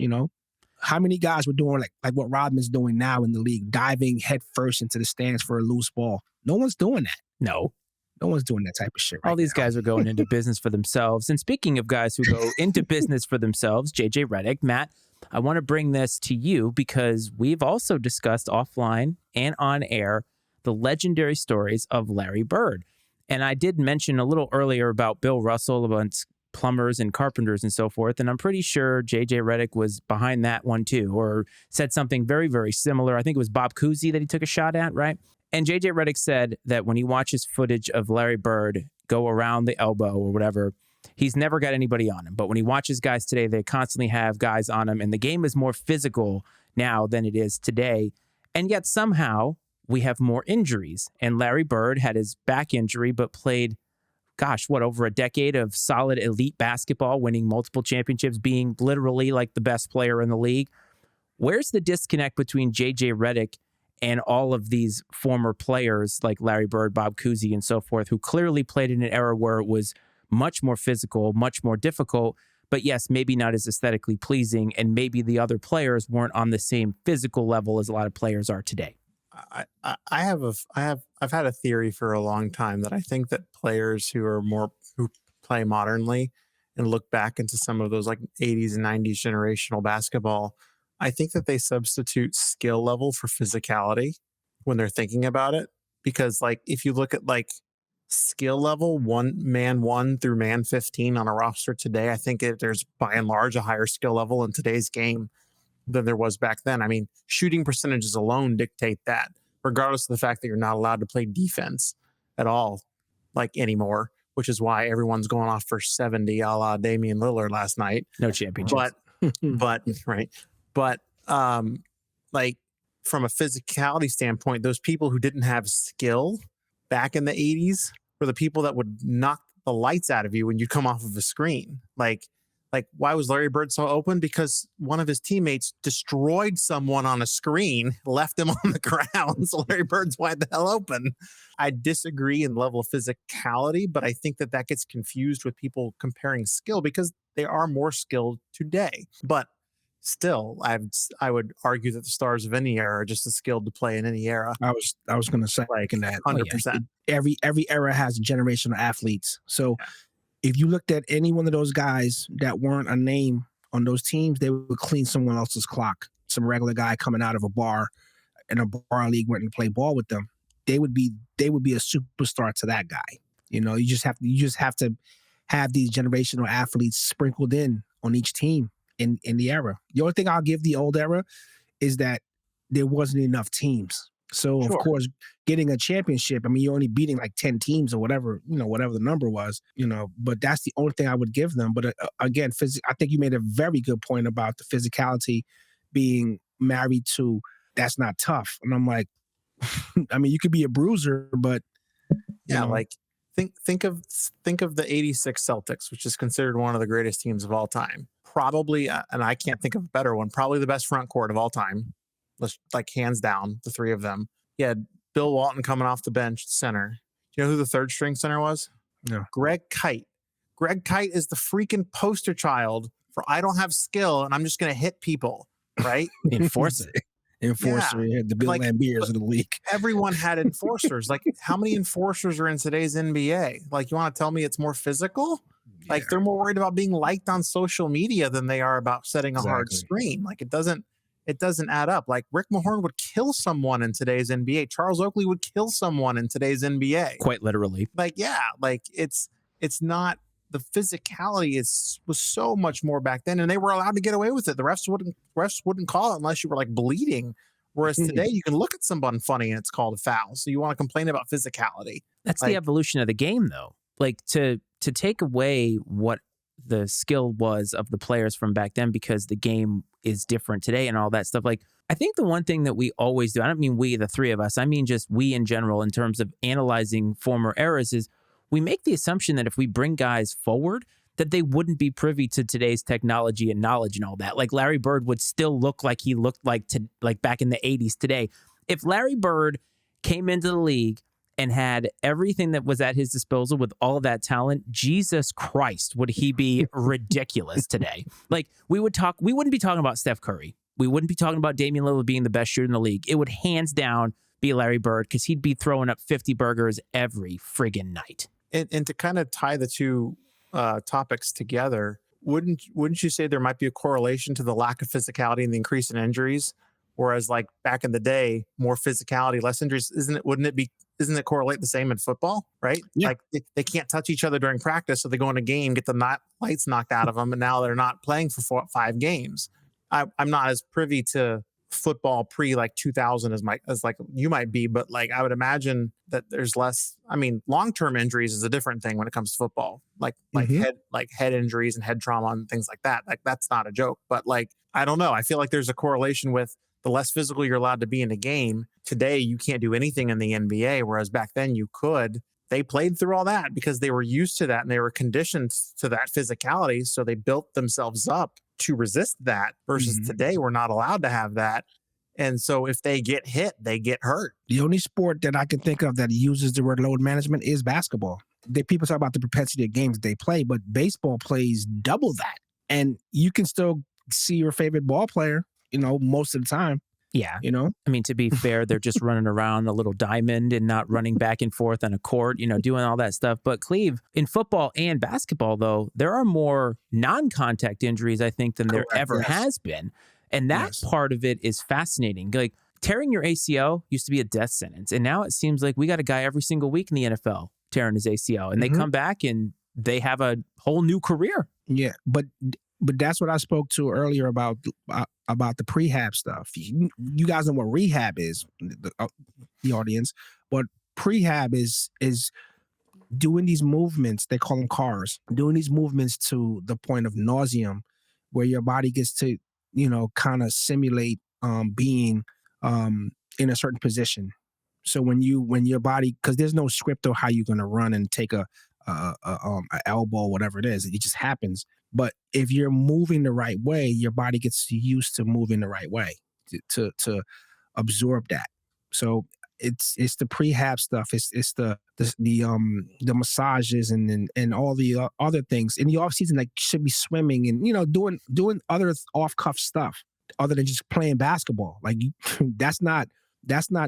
How many guys were doing like what Rodman's doing now in the league, diving head first into the stands for a loose ball? No one's doing that. No one's doing that type of shit. All these guys are going into business for themselves. And speaking of guys who go into business for themselves, JJ Redick, Matt, I want to bring this to you because we've also discussed offline and on air the legendary stories of Larry Bird. And I did mention a little earlier about Bill Russell, about plumbers and carpenters and so forth. And I'm pretty sure JJ Redick was behind that one too, or said something very, very similar. I think it was Bob Cousy that he took a shot at, right? And JJ Redick said that when he watches footage of Larry Bird go around the elbow or whatever, he's never got anybody on him. But when he watches guys today, they constantly have guys on him. And the game is more physical now than it is today. And yet somehow we have more injuries. And Larry Bird had his back injury, but played, over a decade of solid elite basketball, winning multiple championships, being literally like the best player in the league. Where's the disconnect between JJ Redick and all of these former players like Larry Bird, Bob Cousy, and so forth, who clearly played in an era where it was much more physical, much more difficult, but yes, maybe not as aesthetically pleasing, and maybe the other players weren't on the same physical level as a lot of players are today? I've had a theory for a long time that I think that players who play modernly and look back into some of those like 80s and 90s generational basketball, I think that they substitute skill level for physicality when they're thinking about it. Because like, if you look at like skill level, man 1 through man 15 on a roster today, I think there's by and large a higher skill level in today's game than there was back then. I mean, shooting percentages alone dictate that, regardless of the fact that you're not allowed to play defense at all, like anymore, which is why everyone's going off for 70 a la Damian Lillard last night. No championships. But right. But like from a physicality standpoint, those people who didn't have skill back in the 80s were the people that would knock the lights out of you when you come off of a screen. Like Like, why was Larry Bird so open? Because one of his teammates destroyed someone on a screen, left him on the ground. So Larry Bird's wide the hell open. I disagree in level of physicality, but I think that gets confused with people comparing skill because they are more skilled today. But still, I would argue that the stars of any era are just as skilled to play in any era. I was going to say Like that 100%. Every era has generational athletes. So if you looked at any one of those guys that weren't a name on those teams, they would clean someone else's clock. Some regular guy coming out of a bar in a bar league went and play ball with them. They would be a superstar to that guy. You just have to have these generational athletes sprinkled in on each team in the era. The only thing I'll give the old era is that there wasn't enough teams. So, of course, getting a championship, I mean, you're only beating like 10 teams or whatever, whatever the number was, but that's the only thing I would give them. But again, I think you made a very good point about the physicality being married to that's not tough. And I'm like, I mean, you could be a bruiser, but like think of the 86 Celtics, which is considered one of the greatest teams of all time. Probably, and I can't think of a better one, probably the best front court of all time. Like hands down, the three of them. You had Bill Walton coming off the bench, center. Do you know who the third string center was? No. Greg Kite. Greg Kite is the freaking poster child for I don't have skill and I'm just going to hit people, right? Enforcer, the Bill Lambiers of the league. Everyone had enforcers. Like, how many enforcers are in today's NBA? Like, you want to tell me it's more physical? Yeah. Like, they're more worried about being liked on social media than they are about setting a hard screen. Like, it doesn't add up. Like, Rick Mahorn would kill someone in today's NBA. Charles Oakley would kill someone in today's NBA. Quite literally. Like, yeah, like it's not, the physicality was so much more back then, and they were allowed to get away with it. The refs wouldn't call it unless you were like bleeding. Whereas today you can look at someone funny and it's called a foul. So you want to complain about physicality. That's the evolution of the game, though. Like to take away what the skill was of the players from back then because the game is different today and all that stuff. Like, I think the one thing that we always do, I don't mean we, the three of us, I mean just we in general in terms of analyzing former eras, is we make the assumption that if we bring guys forward, that they wouldn't be privy to today's technology and knowledge and all that. Like Larry Bird would still look like he looked like back in the 80s today. If Larry Bird came into the league and had everything that was at his disposal with all of that talent, Jesus Christ, would he be ridiculous today? Like, we wouldn't be talking about Steph Curry. We wouldn't be talking about Damian Lillard being the best shooter in the league. It would hands down be Larry Bird because he'd be throwing up 50 burgers every friggin' night. And to kind of tie the two topics together, wouldn't you say there might be a correlation to the lack of physicality and the increase in injuries? Whereas like back in the day, more physicality, less injuries, isn't it correlate the same in football, right? Yeah. Like they can't touch each other during practice, so they go in a game, get the lights knocked out of them, and now they're not playing for 5 games. I'm not as privy to football pre like 2000 as like you might be, but like I would imagine that there's less. I mean, long-term injuries is a different thing when it comes to football, like head injuries and head trauma and things like that. Like that's not a joke, but like I don't know. I feel like there's a correlation with the less physical you're allowed to be in a game. Today, you can't do anything in the NBA, whereas back then you could. They played through all that because they were used to that and they were conditioned to that physicality. So they built themselves up to resist that versus today, we're not allowed to have that. And so if they get hit, they get hurt. The only sport that I can think of that uses the word load management is basketball. People talk about the propensity of games they play, but baseball plays double that. And you can still see your favorite ball player, most of the time. Yeah. I mean, to be fair, they're just running around a little diamond and not running back and forth on a court, doing all that stuff. But Cleve, in football and basketball, though, there are more non-contact injuries, I think, than there ever has been. And that part of it is fascinating. Like tearing your ACL used to be a death sentence. And now it seems like we got a guy every single week in the NFL tearing his ACL. And they come back and they have a whole new career. Yeah. But that's what I spoke to earlier about the prehab stuff. You guys know what rehab is, the audience, but prehab is doing these movements. They call them CARs. Doing these movements to the point of nauseum, where your body gets to kind of simulate being in a certain position. So when your body, because there's no script of how you're going to run and take a an elbow, whatever it is. It just happens. But if you're moving the right way, your body gets used to moving the right way to absorb that. So it's the prehab stuff. It's the massages and all the other things in the off season. Like should be swimming and doing other off cuff stuff other than just playing basketball. Like that's not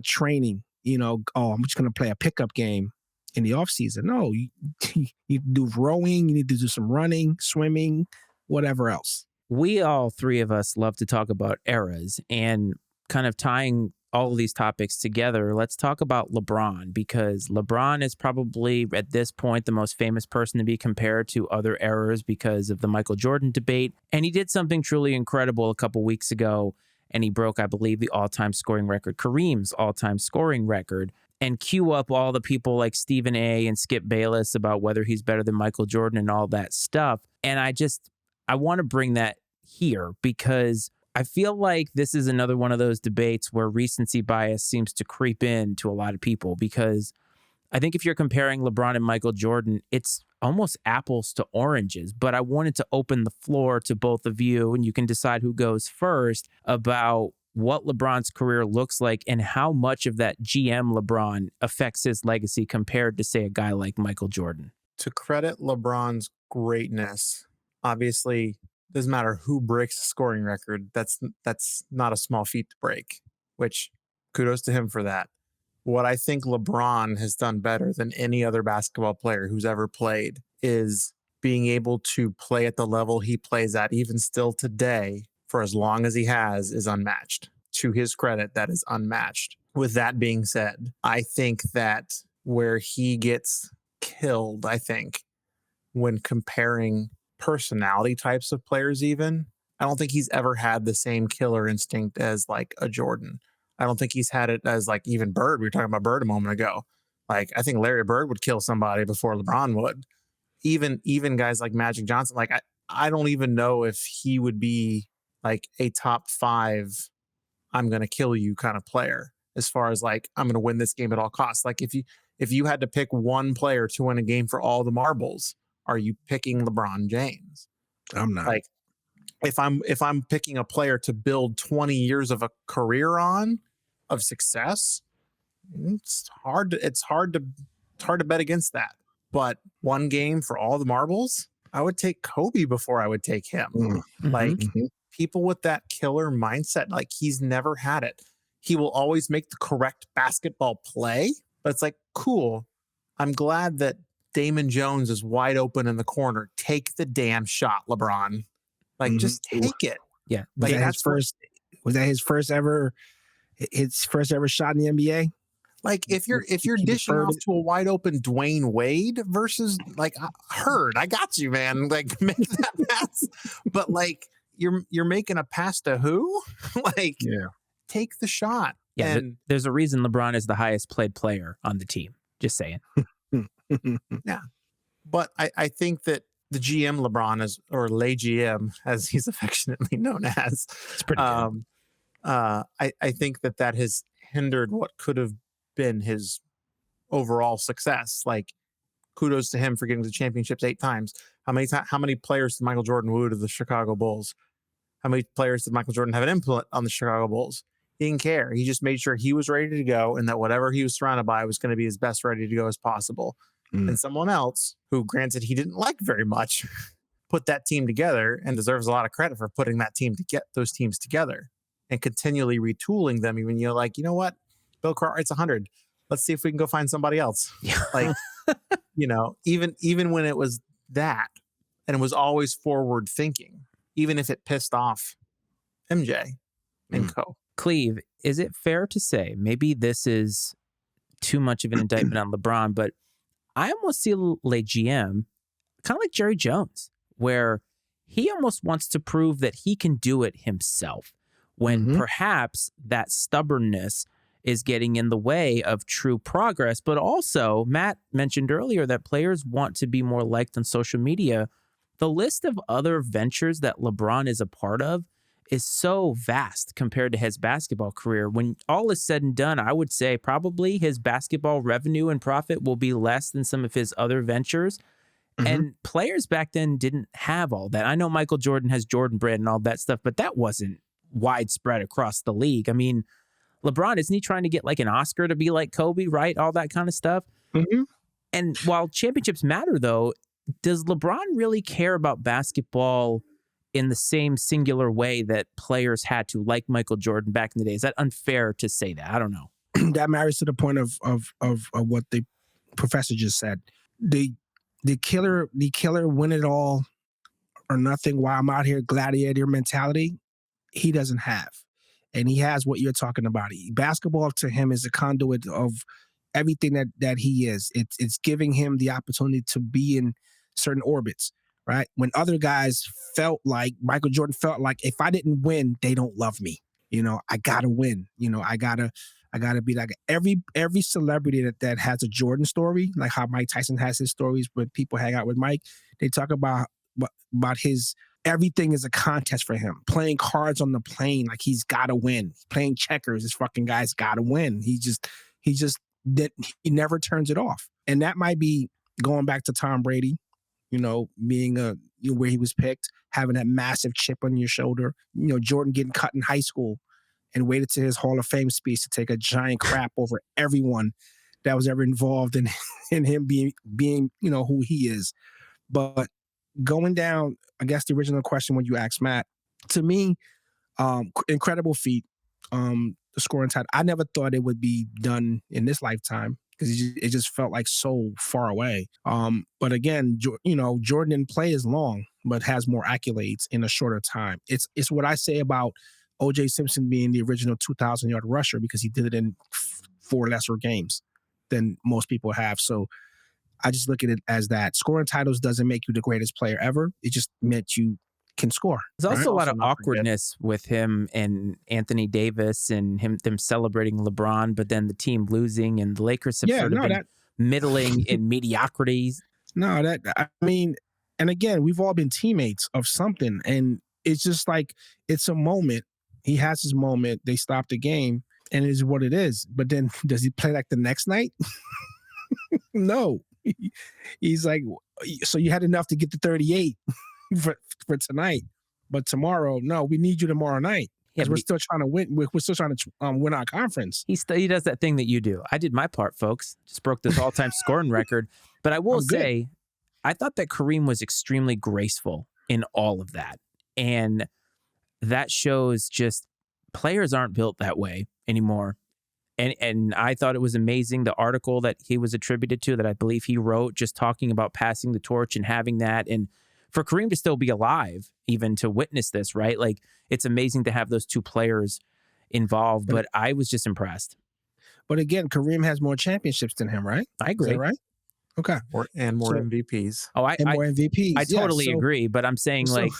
training. Oh, I'm just gonna play a pickup game in the off season. No, you do rowing. You need to do some running, swimming, whatever else. We all three of us love to talk about eras and kind of tying all of these topics together. Let's talk about LeBron, because LeBron is probably at this point the most famous person to be compared to other eras because of the Michael Jordan debate. And he did something truly incredible a couple weeks ago, and he broke, I believe, the all-time scoring record, Kareem's all-time scoring record, and cue up all the people like Stephen A. and Skip Bayless about whether he's better than Michael Jordan and all that stuff. And I want to bring that here because I feel like this is another one of those debates where recency bias seems to creep in to a lot of people, because I think if you're comparing LeBron and Michael Jordan, it's almost apples to oranges. But I wanted to open the floor to both of you, and you can decide who goes first, about what LeBron's career looks like and how much of that GM LeBron affects his legacy compared to, say, a guy like Michael Jordan. To credit LeBron's greatness, obviously, doesn't matter who breaks the scoring record. That's not a small feat to break, which kudos to him for that. What I think LeBron has done better than any other basketball player who's ever played is being able to play at the level he plays at, even still today, for as long as he has, is unmatched. To his credit, that is unmatched. With that being said, I think that where he gets killed, when comparing personality types of players, even, I don't think he's ever had the same killer instinct as like a Jordan. I don't think he's had it as like even Bird. We were talking about Bird a moment ago. Like, I think Larry Bird would kill somebody before LeBron would. Even guys like Magic Johnson, like I don't even know if he would be like a top 5, I'm going to kill you kind of player, as far as like, I'm going to win this game at all costs. Like if you had to pick one player to win a game for all the marbles, are you picking LeBron James? I'm not. Like, if I'm picking a player to build 20 years of a career on, of success, it's hard to bet against that. But one game for all the marbles, I would take Kobe before I would take him. Mm-hmm. Like, people with that killer mindset, like, he's never had it. He will always make the correct basketball play, but it's like, cool. I'm glad that Damon Jones is wide open in the corner. Take the damn shot, LeBron. Like, just take it. Yeah. Was Like, that his first ever shot in the NBA? Like, if you're dishing off to a wide open Dwayne Wade versus like Hurd, I got you, man. Like, make that pass. But like, you're making a pass to who? Like, yeah. Take the shot. Yeah, and there's a reason LeBron is the highest played player on the team. Just saying. Yeah. But I think that the GM LeBron is, or Le GM, as he's affectionately known as, It's pretty good. I think that has hindered what could have been his overall success. Like, kudos to him for getting to championships 8 times. How many players did Michael Jordan woo to the Chicago Bulls? How many players did Michael Jordan have an input on the Chicago Bulls? He didn't care. He just made sure he was ready to go, and that whatever he was surrounded by was going to be as best ready to go as possible. And someone else, who granted he didn't like very much, put that team together and deserves a lot of credit for putting that team to get those teams together and continually retooling them. Even you're like, you know what? Bill Cartwright's 100. Let's see if we can go find somebody else. Like, even when it was that, and it was always forward thinking, even if it pissed off MJ and co. Cleve, is it fair to say, maybe this is too much of an indictment on LeBron, but I almost see Le GM kind of like Jerry Jones, where he almost wants to prove that he can do it himself, when perhaps that stubbornness is getting in the way of true progress. But also, Matt mentioned earlier that players want to be more liked on social media. The list of other ventures that LeBron is a part of is so vast compared to his basketball career. When all is said and done, I would say probably his basketball revenue and profit will be less than some of his other ventures. And players back then didn't have all that. I know Michael Jordan has Jordan Brand and all that stuff, but that wasn't widespread across the league. I mean, LeBron, isn't he trying to get like an Oscar to be like Kobe, right? All that kind of stuff. And while championships matter, though, does LeBron really care about basketball in the same singular way that players had to, like Michael Jordan back in the day? Is that unfair to say that? I don't know. That marries to the point of what the professor just said. The killer win it all or nothing while I'm out here gladiator mentality, he doesn't have. And he has what you're talking about. Basketball to him is a conduit of everything that he is. It's giving him the opportunity to be in certain orbits, right? When other guys felt like, Michael Jordan felt like, if I didn't win, they don't love me. I gotta win. I gotta be like every celebrity that has a Jordan story, like how Mike Tyson has his stories when people hang out with Mike. They talk about his everything is a contest for him. Playing cards on the plane, like he's gotta win. Playing checkers, this fucking guy's gotta win. He never turns it off. And that might be going back to Tom Brady, being where he was picked, having that massive chip on your shoulder. Jordan getting cut in high school and waited to his Hall of Fame speech to take a giant crap over everyone that was ever involved in him being who he is. But going down, I guess the original question when you asked Matt, to me, incredible feat. The scoring title. I never thought it would be done in this lifetime because it just felt like so far away. But again, Jordan didn't play as long, but has more accolades in a shorter time. It's what I say about O.J. Simpson being the original 2,000-yard rusher because he did it in 4 lesser games than most people have. So I just look at it as that. Scoring titles doesn't make you the greatest player ever. It just meant you can score. There's also a lot of not awkwardness with him and Anthony Davis and them celebrating LeBron, but then the team losing, and the Lakers have been middling in mediocrities. No, and again, we've all been teammates of something, and it's just like, it's a moment. He has his moment. They stop the game, and it is what it is. But then does he play like the next night? No. He's like, so you had enough to get the 38 for tonight, but tomorrow, no, we need you tomorrow night because we're still trying to win. We're still trying to win our conference. He does that thing that you do. I did my part, folks. Just broke this all-time scoring record. But I will say, I thought that Kareem was extremely graceful in all of that. And that shows just players aren't built that way anymore. And I thought it was amazing, the article that he was attributed to, that I believe he wrote, just talking about passing the torch and having that. And for Kareem to still be alive, even to witness this, right? Like, it's amazing to have those two players involved, but I was just impressed. But again, Kareem has more championships than him, right? I agree. Is that right? Okay. More MVPs. Oh, more MVPs. I totally agree, but I'm saying, like,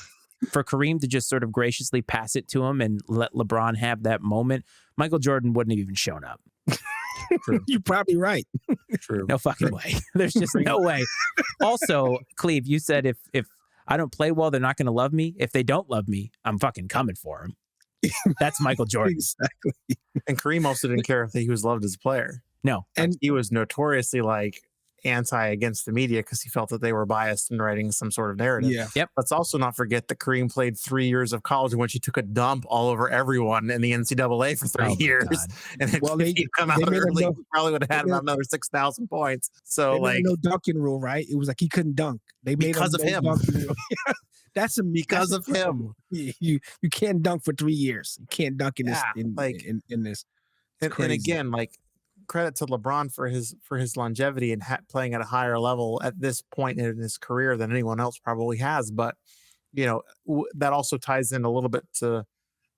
for Kareem to just sort of graciously pass it to him and let LeBron have that moment, Michael Jordan wouldn't have even shown up. You're probably right. True. No fucking way. There's just no way. Also, Cleve, you said if I don't play well, they're not going to love me. If they don't love me, I'm fucking coming for him. That's Michael Jordan. Exactly. And Kareem also didn't care if he was loved as a player. No. And he was notoriously like anti against the media because he felt that they were biased in writing some sort of narrative. Yeah. Yep. Let's also not forget that Kareem played 3 years of college in which he took a dump all over everyone in the NCAA for 3 years. And if he'd come out early, he probably would have had about another 6,000 points. So like no dunking rule, right? It was like he couldn't dunk. They made because of him. That's because of him. You can't dunk for 3 years. You can't dunk in this in this. And again, like, credit to LeBron for his longevity and playing at a higher level at this point in his career than anyone else probably has. But, that also ties in a little bit to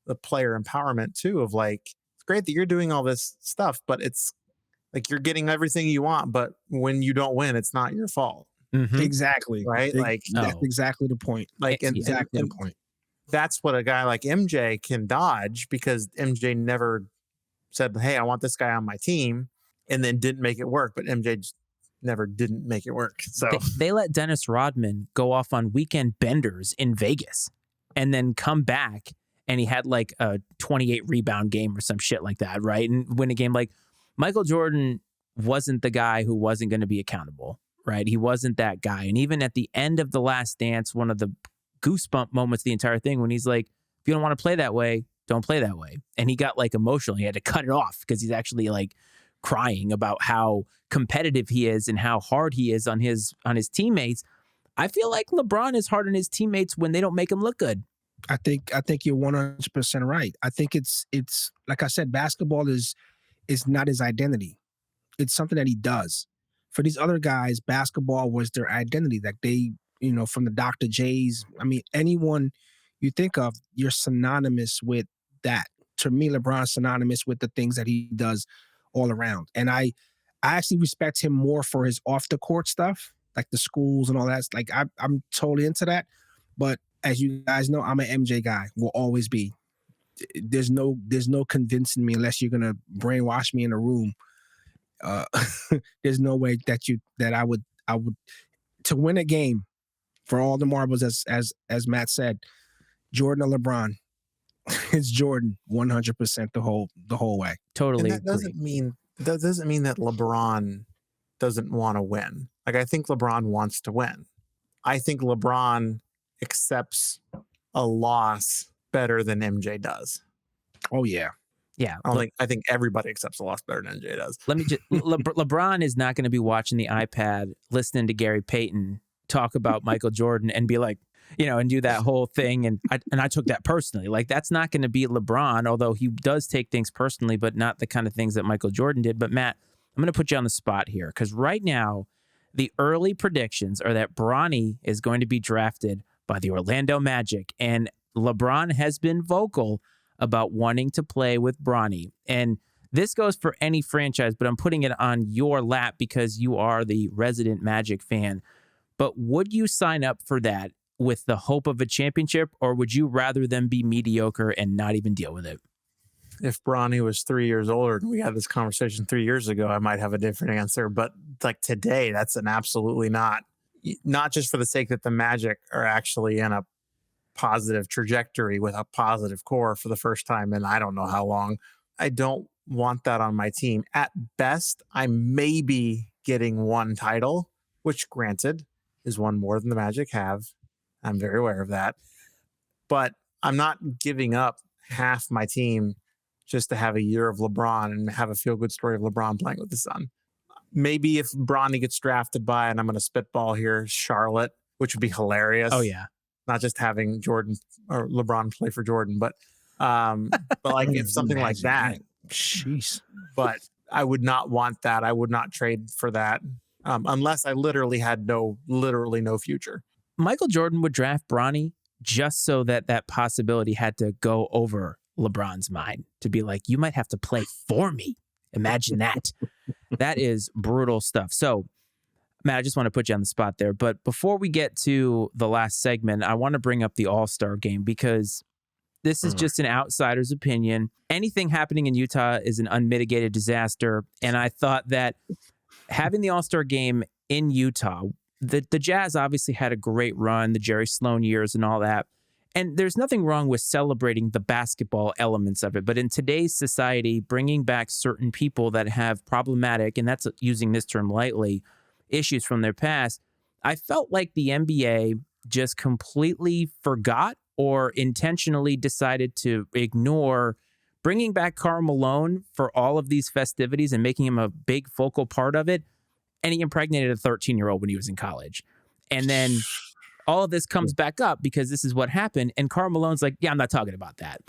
the player empowerment too, of like, it's great that you're doing all this stuff, but it's like you're getting everything you want. But when you don't win, it's not your fault. Mm-hmm. Exactly. Right. That's exactly the point. Exactly the point. That's what a guy like MJ can dodge, because MJ never said, hey, I want this guy on my team, and then didn't make it work. But MJ just never didn't make it work. So they let Dennis Rodman go off on weekend benders in Vegas and then come back and he had like a 28 rebound game or some shit like that, right? And win a game. Like Michael Jordan wasn't the guy who wasn't going to be accountable, right? He wasn't that guy. And even at the end of The Last Dance, one of the goosebump moments, the entire thing, when he's like, if you don't want to play that way, don't play that way. And he got like emotional. He had to cut it off because he's actually like crying about how competitive he is and how hard he is on his teammates. I feel like LeBron is hard on his teammates when they don't make him look good. I think you're 100% right. I think it's like I said, basketball is not his identity. It's something that he does. For these other guys, basketball was their identity. Like they, from the Dr. J's, I mean, anyone you think of, you're synonymous with that. To me, LeBron's synonymous with the things that he does all around. And I actually respect him more for his off the court stuff, like the schools and all that. Like I'm totally into that. But as you guys know, I'm an MJ guy, will always be. There's no convincing me unless you're gonna brainwash me in a room. There's no way that I would to win a game for all the marbles, as Matt said, Jordan or LeBron. It's Jordan 100% the whole way. Totally. And that doesn't mean that LeBron doesn't want to win. Like I think LeBron wants to win. I think LeBron accepts a loss better than MJ does. Oh yeah. Yeah. I think everybody accepts a loss better than MJ does. Let me just LeBron is not going to be watching the iPad, listening to Gary Payton talk about Michael Jordan and be like, and do that whole thing. And I took that personally. Like that's not going to be LeBron, although he does take things personally, but not the kind of things that Michael Jordan did. But Matt, I'm going to put you on the spot here because right now, the early predictions are that Bronny is going to be drafted by the Orlando Magic. And LeBron has been vocal about wanting to play with Bronny. And this goes for any franchise, but I'm putting it on your lap because you are the resident Magic fan. But would you sign up for that with the hope of a championship, or would you rather them be mediocre and not even deal with it? If Bronny was 3 years older and we had this conversation 3 years ago, I might have a different answer. But like today, that's an absolutely not just for the sake that the Magic are actually in a positive trajectory with a positive core for the first time in I don't know how long. I don't want that on my team. At best, I may be getting one title, which granted is one more than the Magic have. I'm very aware of that. But I'm not giving up half my team just to have a year of LeBron and have a feel-good story of LeBron playing with the Sun. Maybe if Bronny gets drafted by, and I'm going to spitball here, Charlotte, which would be hilarious. Oh, yeah. Not just having Jordan or LeBron play for Jordan, but like if something like that. Jeez. But I would not want that. I would not trade for that unless I literally had no future. Michael Jordan would draft Bronny just so that possibility had to go over LeBron's mind to be like, you might have to play for me. Imagine that. That is brutal stuff. So, Matt, I just want to put you on the spot there. But before we get to the last segment, I want to bring up the All-Star game because this is just an outsider's opinion. Anything happening in Utah is an unmitigated disaster. And I thought that having the All-Star game in Utah, the Jazz obviously had a great run, the Jerry Sloan years and all that. And there's nothing wrong with celebrating the basketball elements of it. But in today's society, bringing back certain people that have problematic, and that's using this term lightly, issues from their past, I felt like the NBA just completely forgot or intentionally decided to ignore bringing back Karl Malone for all of these festivities and making him a big focal part of it. And he impregnated a 13-year-old when he was in college. And then all of this comes back up because this is what happened. And Karl Malone's like, yeah, I'm not talking about that.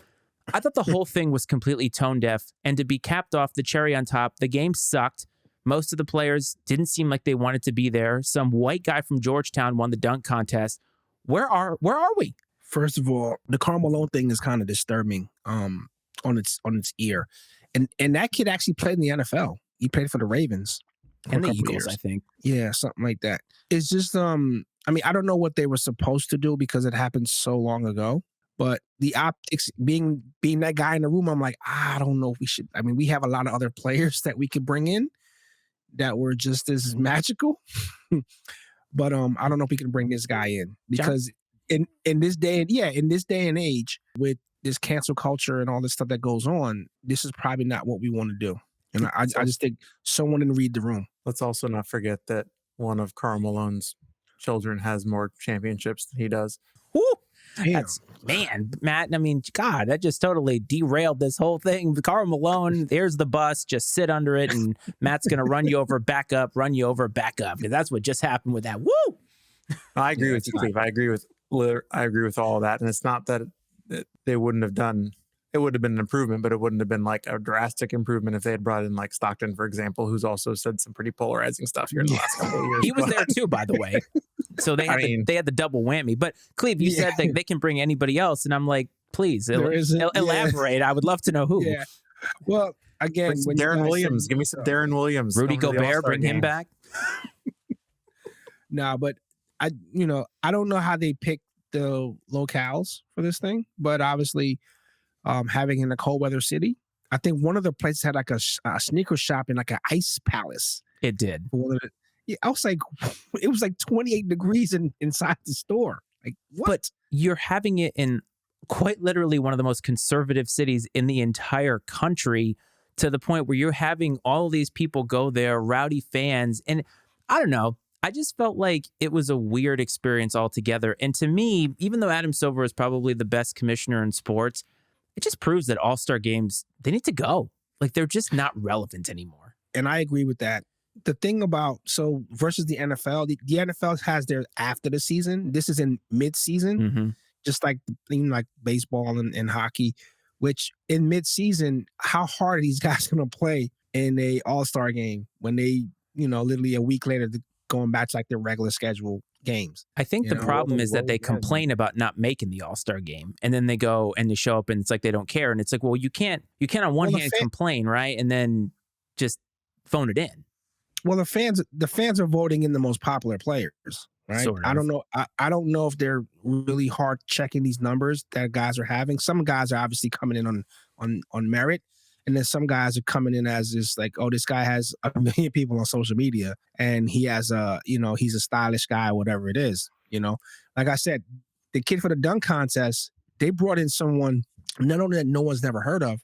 I thought the whole thing was completely tone deaf. And to be capped off, the cherry on top, the game sucked. Most of the players didn't seem like they wanted to be there. Some white guy from Georgetown won the dunk contest. Where are we? First of all, the Karl Malone thing is kind of disturbing on its ear. And that kid actually played in the NFL. He played for the Ravens. And the Eagles, I think. Yeah, something like that. It's just, I mean, I don't know what they were supposed to do because it happened so long ago. But the optics, being that guy in the room, I'm like, I don't know if we should. I mean, we have a lot of other players that we could bring in that were just as magical. But I don't know if we can bring this guy in because in this day and age, with this cancel culture and all this stuff that goes on, this is probably not what we want to do. And I just think someone didn't read the room. Let's also not forget that one of Karl Malone's children has more championships than he does. Woo! Damn. Man, Matt, I mean, God, that just totally derailed this whole thing. Karl Malone, there's the bus, just sit under it, and Matt's going to run you over, back up, because that's what just happened with that. Woo! I agree with you, Cleve. I agree with all of that. And it's not that they wouldn't have done, it would have been an improvement, but it wouldn't have been like a drastic improvement if they had brought in like Stockton, for example, who's also said some pretty polarizing stuff here in the last couple of years. He was there too, by the way. So they had the double whammy. But Cleve, you said they can bring anybody else, and I'm like, please elaborate. I would love to know who. Yeah. Well, again, Darren Williams. Give me some Darren Williams. Rudy Gobert, bring him back. No, but I don't know how they picked the locales for this thing, but obviously, having in a cold weather city, I think one of the places had like a sneaker shop in like an ice palace. It did. I was like, it was like 28 degrees inside the store. Like, what? But you're having it in quite literally one of the most conservative cities in the entire country, to the point where you're having all these people go there, rowdy fans. And I don't know. I just felt like it was a weird experience altogether. And to me, even though Adam Silver is probably the best commissioner in sports, it just proves that all-star games, they need to go. Like, they're just not relevant anymore. And I agree with that. The thing about, versus the NFL, the NFL has their after the season. This is in mid-season, just like baseball and hockey, which in mid-season, how hard are these guys going to play in a all-star game when they, literally a week later, going back to like their regular schedule games? I think the problem is that they complain about not making the All-Star game, and then they go and they show up and it's like they don't care. And it's like, well, you can't on one hand complain, right? And then just phone it in. Well, the fans are voting in the most popular players, right? Sort of. I don't know. I don't know if they're really hard checking these numbers that guys are having. Some guys are obviously coming in on merit, and then some guys are coming in as just like, oh, this guy has 1 million people on social media, and he has he's a stylish guy, whatever it is. Like I said, the kid for the dunk contest, they brought in someone not only that no one's never heard of.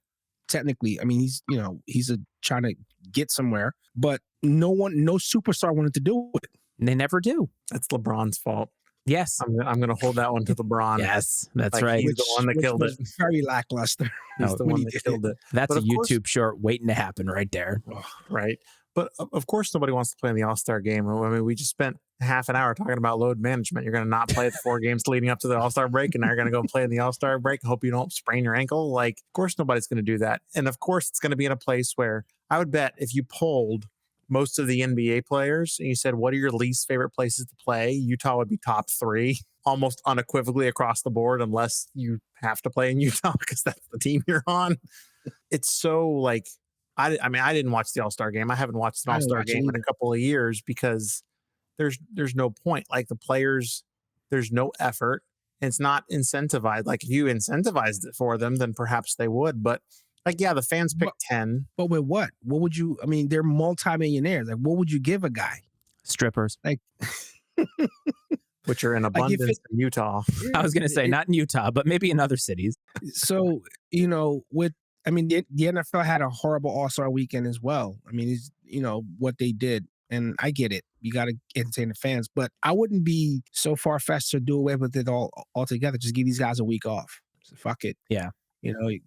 Technically, I mean, he's trying to get somewhere, but no superstar wanted to do it. They never do. That's LeBron's fault. Yes. I'm going to hold that one to LeBron. Yes, that's right. He's the one that killed it. Very lackluster. He's the one that killed it. That's a YouTube short waiting to happen right there. Right. But of course, nobody wants to play in the All-Star game. I mean, we just spent half an hour talking about load management. You're going to not play the 4 games leading up to the All-Star break, and now you're going to go play in the All-Star break and hope you don't sprain your ankle. Like, of course, nobody's going to do that. And of course, it's going to be in a place where I would bet if you polled most of the NBA players and you said, what are your least favorite places to play? Utah would be top 3, almost unequivocally across the board, unless you have to play in Utah because that's the team you're on. It's so like, I didn't watch the All-Star game. I haven't watched an All-Star game in a couple of years because there's no point. Like, the players, there's no effort. And it's not incentivized. Like, if you incentivized it for them, then perhaps they would. But like, yeah, the fans picked 10. But with what? What would you? I mean, they're multimillionaires. Like, what would you give a guy? Strippers. Like, which are in abundance in Utah. I was going to say not in Utah, but maybe in other cities. So the NFL had a horrible All-Star weekend as well. I mean, it's, what they did. And I get it. You got to entertain the fans. But I wouldn't be so far-fetched to do away with it altogether. Just give these guys a week off. So fuck it. Yeah.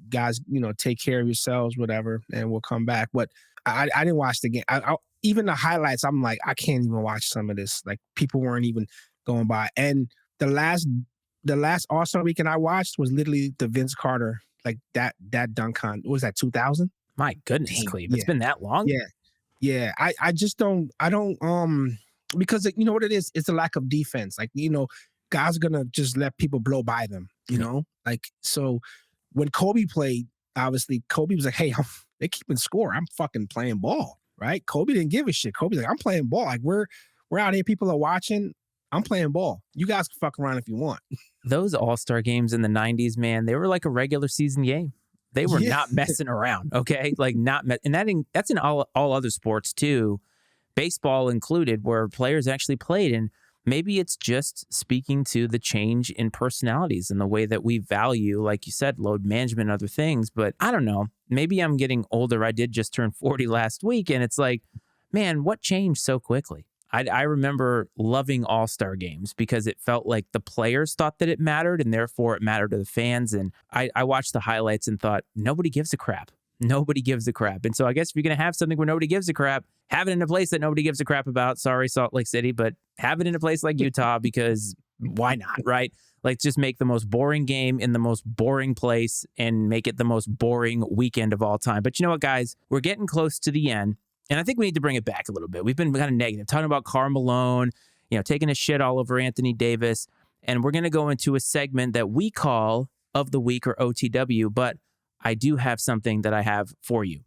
Guys, take care of yourselves, whatever, and we'll come back. But I didn't watch the game. Even the highlights, I'm like, I can't even watch some of this. Like, people weren't even going by. And the last All-Star weekend I watched was literally the Vince Carter, like that dunk con. What was that, 2000? My goodness, Cleve. It's been that long? Yeah. Yeah. I just don't, because you know what it is? It's a lack of defense. Like, guys are going to just let people blow by them, Like, so when Kobe played, obviously, Kobe was like, hey, they're keeping score. I'm fucking playing ball, right? Kobe didn't give a shit. Kobe's like, I'm playing ball. Like, we're out here. People are watching. I'm playing ball. You guys can fuck around if you want. Those All-Star games in the 90s, man, they were like a regular season game. They were not messing around, okay? Like, and that's in all other sports too, baseball included, where players actually played. And maybe it's just speaking to the change in personalities and the way that we value, like you said, load management and other things. But I don't know. Maybe I'm getting older. I did just turn 40 last week. And it's like, man, what changed so quickly? I remember loving all-star games because it felt like the players thought that it mattered and therefore it mattered to the fans. And I watched the highlights and thought, nobody gives a crap. Nobody gives a crap. And so I guess if you're going to have something where nobody gives a crap, have it in a place that nobody gives a crap about. Sorry, Salt Lake City, but have it in a place like Utah because why not, right? Like just make the most boring game in the most boring place and make it the most boring weekend of all time. But you know what, guys? We're getting close to the end. And I think we need to bring it back a little bit. We've been kind of negative, talking about Karl Malone, taking a shit all over Anthony Davis. And we're going to go into a segment that we call Of the Week or OTW. But I do have something that I have for you.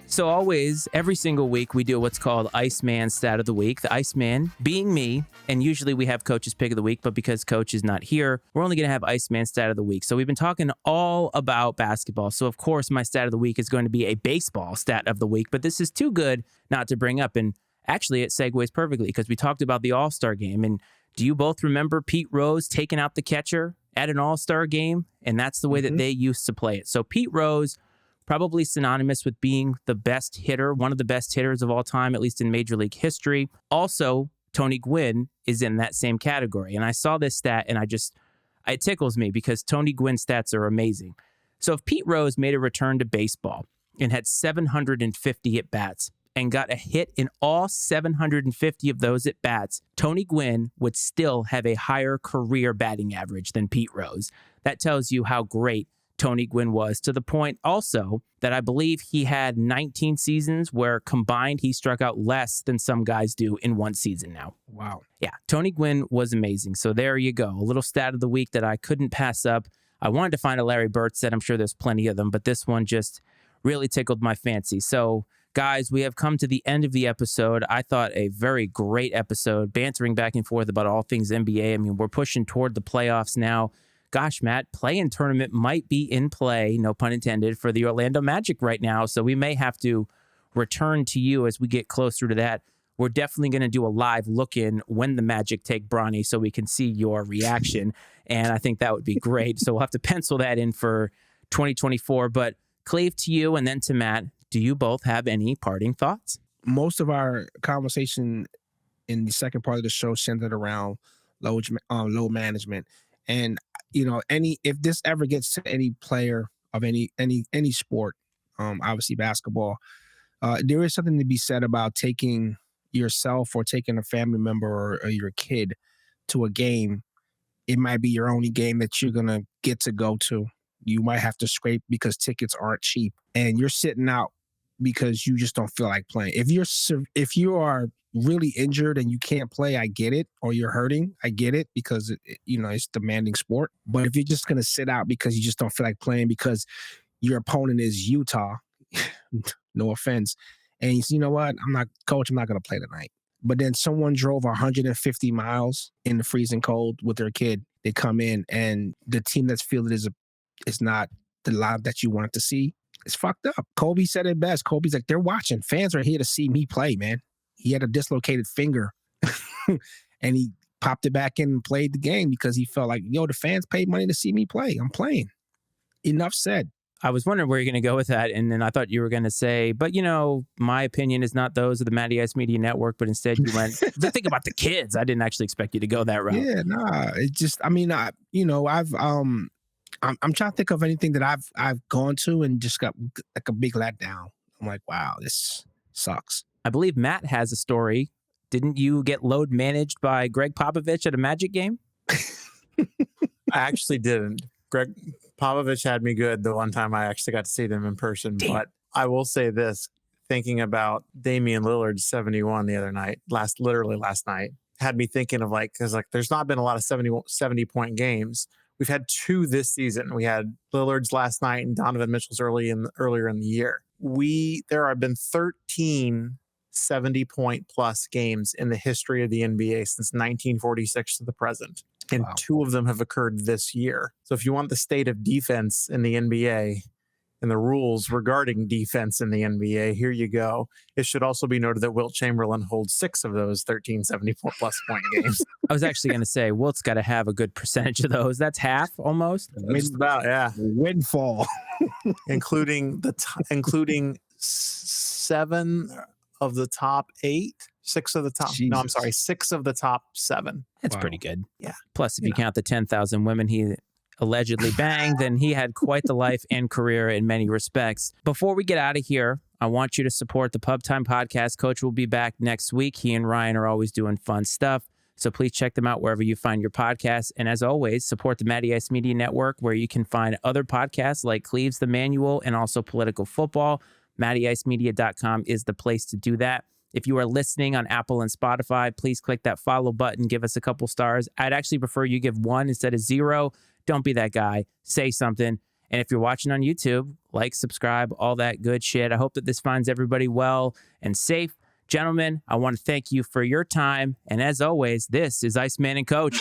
So always, every single week, we do what's called Iceman Stat of the Week. The Iceman being me, and usually we have Coach's Pick of the Week, but because Coach is not here, we're only going to have Iceman Stat of the Week. So we've been talking all about basketball. So of course, my Stat of the Week is going to be a baseball Stat of the Week, but this is too good not to bring up. And actually, it segues perfectly because we talked about the All-Star game. And do you both remember Pete Rose taking out the catcher at an All-Star game? And that's the way that they used to play it. So Pete Rose, probably synonymous with being the best hitter, one of the best hitters of all time, at least in Major League history. Also, Tony Gwynn is in that same category. And I saw this stat and it tickles me because Tony Gwynn's stats are amazing. So if Pete Rose made a return to baseball and had 750 at-bats and got a hit in all 750 of those at-bats, Tony Gwynn would still have a higher career batting average than Pete Rose. That tells you how great Tony Gwynn was, to the point also that I believe he had 19 seasons where combined he struck out less than some guys do in one season now. Wow. Yeah, Tony Gwynn was amazing. So there you go. A little stat of the week that I couldn't pass up. I wanted to find a Larry Bird stat. I'm sure there's plenty of them, but this one just really tickled my fancy. So guys, we have come to the end of the episode. I thought a very great episode, bantering back and forth about all things NBA. I mean, we're pushing toward the playoffs now. Gosh, Matt, play-in tournament might be in play, no pun intended, for the Orlando Magic right now. So we may have to return to you as we get closer to that. We're definitely going to do a live look-in when the Magic take Bronny so we can see your reaction. And I think that would be great. So we'll have to pencil that in for 2024. But Clev, to you and then to Matt, do you both have any parting thoughts? Most of our conversation in the second part of the show centered around load management. And if this ever gets to any player of any sport, obviously basketball, there is something to be said about taking yourself or taking a family member or your kid to a game. It might be your only game that you're gonna get to go to. You might have to scrape because tickets aren't cheap, and you're sitting out because you just don't feel like playing. If you are really injured and you can't play, I get it, or you're hurting, I get it, because it's demanding sport. But if you're just going to sit out because you just don't feel like playing because your opponent is Utah, no offense, and you know what, I'm not going to play tonight. But then someone drove 150 miles in the freezing cold with their kid. They come in and the team that's fielded is not the live that you want to see. It's fucked up. Kobe said it best. Kobe's like, they're watching. Fans are here to see me play, man. He had a dislocated finger and he popped it back in and played the game because he felt like, the fans paid money to see me play. I'm playing. Enough said. I was wondering where you're going to go with that. And then I thought you were going to say, but my opinion is not those of the Matty Ice Media Network, but instead you went, think about the kids. I didn't actually expect you to go that route. Yeah, nah. It just, I'm trying to think of anything that I've gone to and just got like a big letdown. I'm like, wow, this sucks. I believe Matt has a story. Didn't you get load managed by Greg Popovich at a Magic game? I actually didn't. Greg Popovich had me good the one time I actually got to see them in person. Damn. But I will say this, thinking about Damian Lillard's 71 the other night, literally last night, had me thinking of because there's not been a lot of 70-point games. We've had two this season. We had Lillard's last night and Donovan Mitchell's earlier in the year. There have been 13 70-point plus games in the history of the NBA since 1946 to the present. And Wow. 2 of them have occurred this year. So if you want the state of defense in the NBA and the rules regarding defense in the NBA, here you go. It should also be noted that Wilt Chamberlain holds 6 of those 13 70-plus point games. I was actually going to say, Wilt's got to have a good percentage of those. That's half almost. Just about, yeah. Windfall. Including 7 of the top 8. 6 of the top. Jesus. No, I'm sorry. 6 of the top 7. That's Wow. pretty good. Yeah. Plus, if you count the 10,000 women he allegedly banged, then he had quite the life and career in many respects. Before we get out of here, I want you to support the Pub Time Podcast. Coach will be back next week. He and Ryan are always doing fun stuff. So please check them out wherever you find your podcasts. And as always, support the Matty Ice Media Network, where you can find other podcasts like Cleve's The Manual and also Political Football. MattyIceMedia.com is the place to do that. If you are listening on Apple and Spotify, please click that follow button. Give us a couple stars. I'd actually prefer you give 1 instead of 0. Don't be that guy. Say something. And if you're watching on YouTube, like, subscribe, all that good shit. I hope that this finds everybody well and safe. Gentlemen, I want to thank you for your time. And as always, this is Iceman and Coach.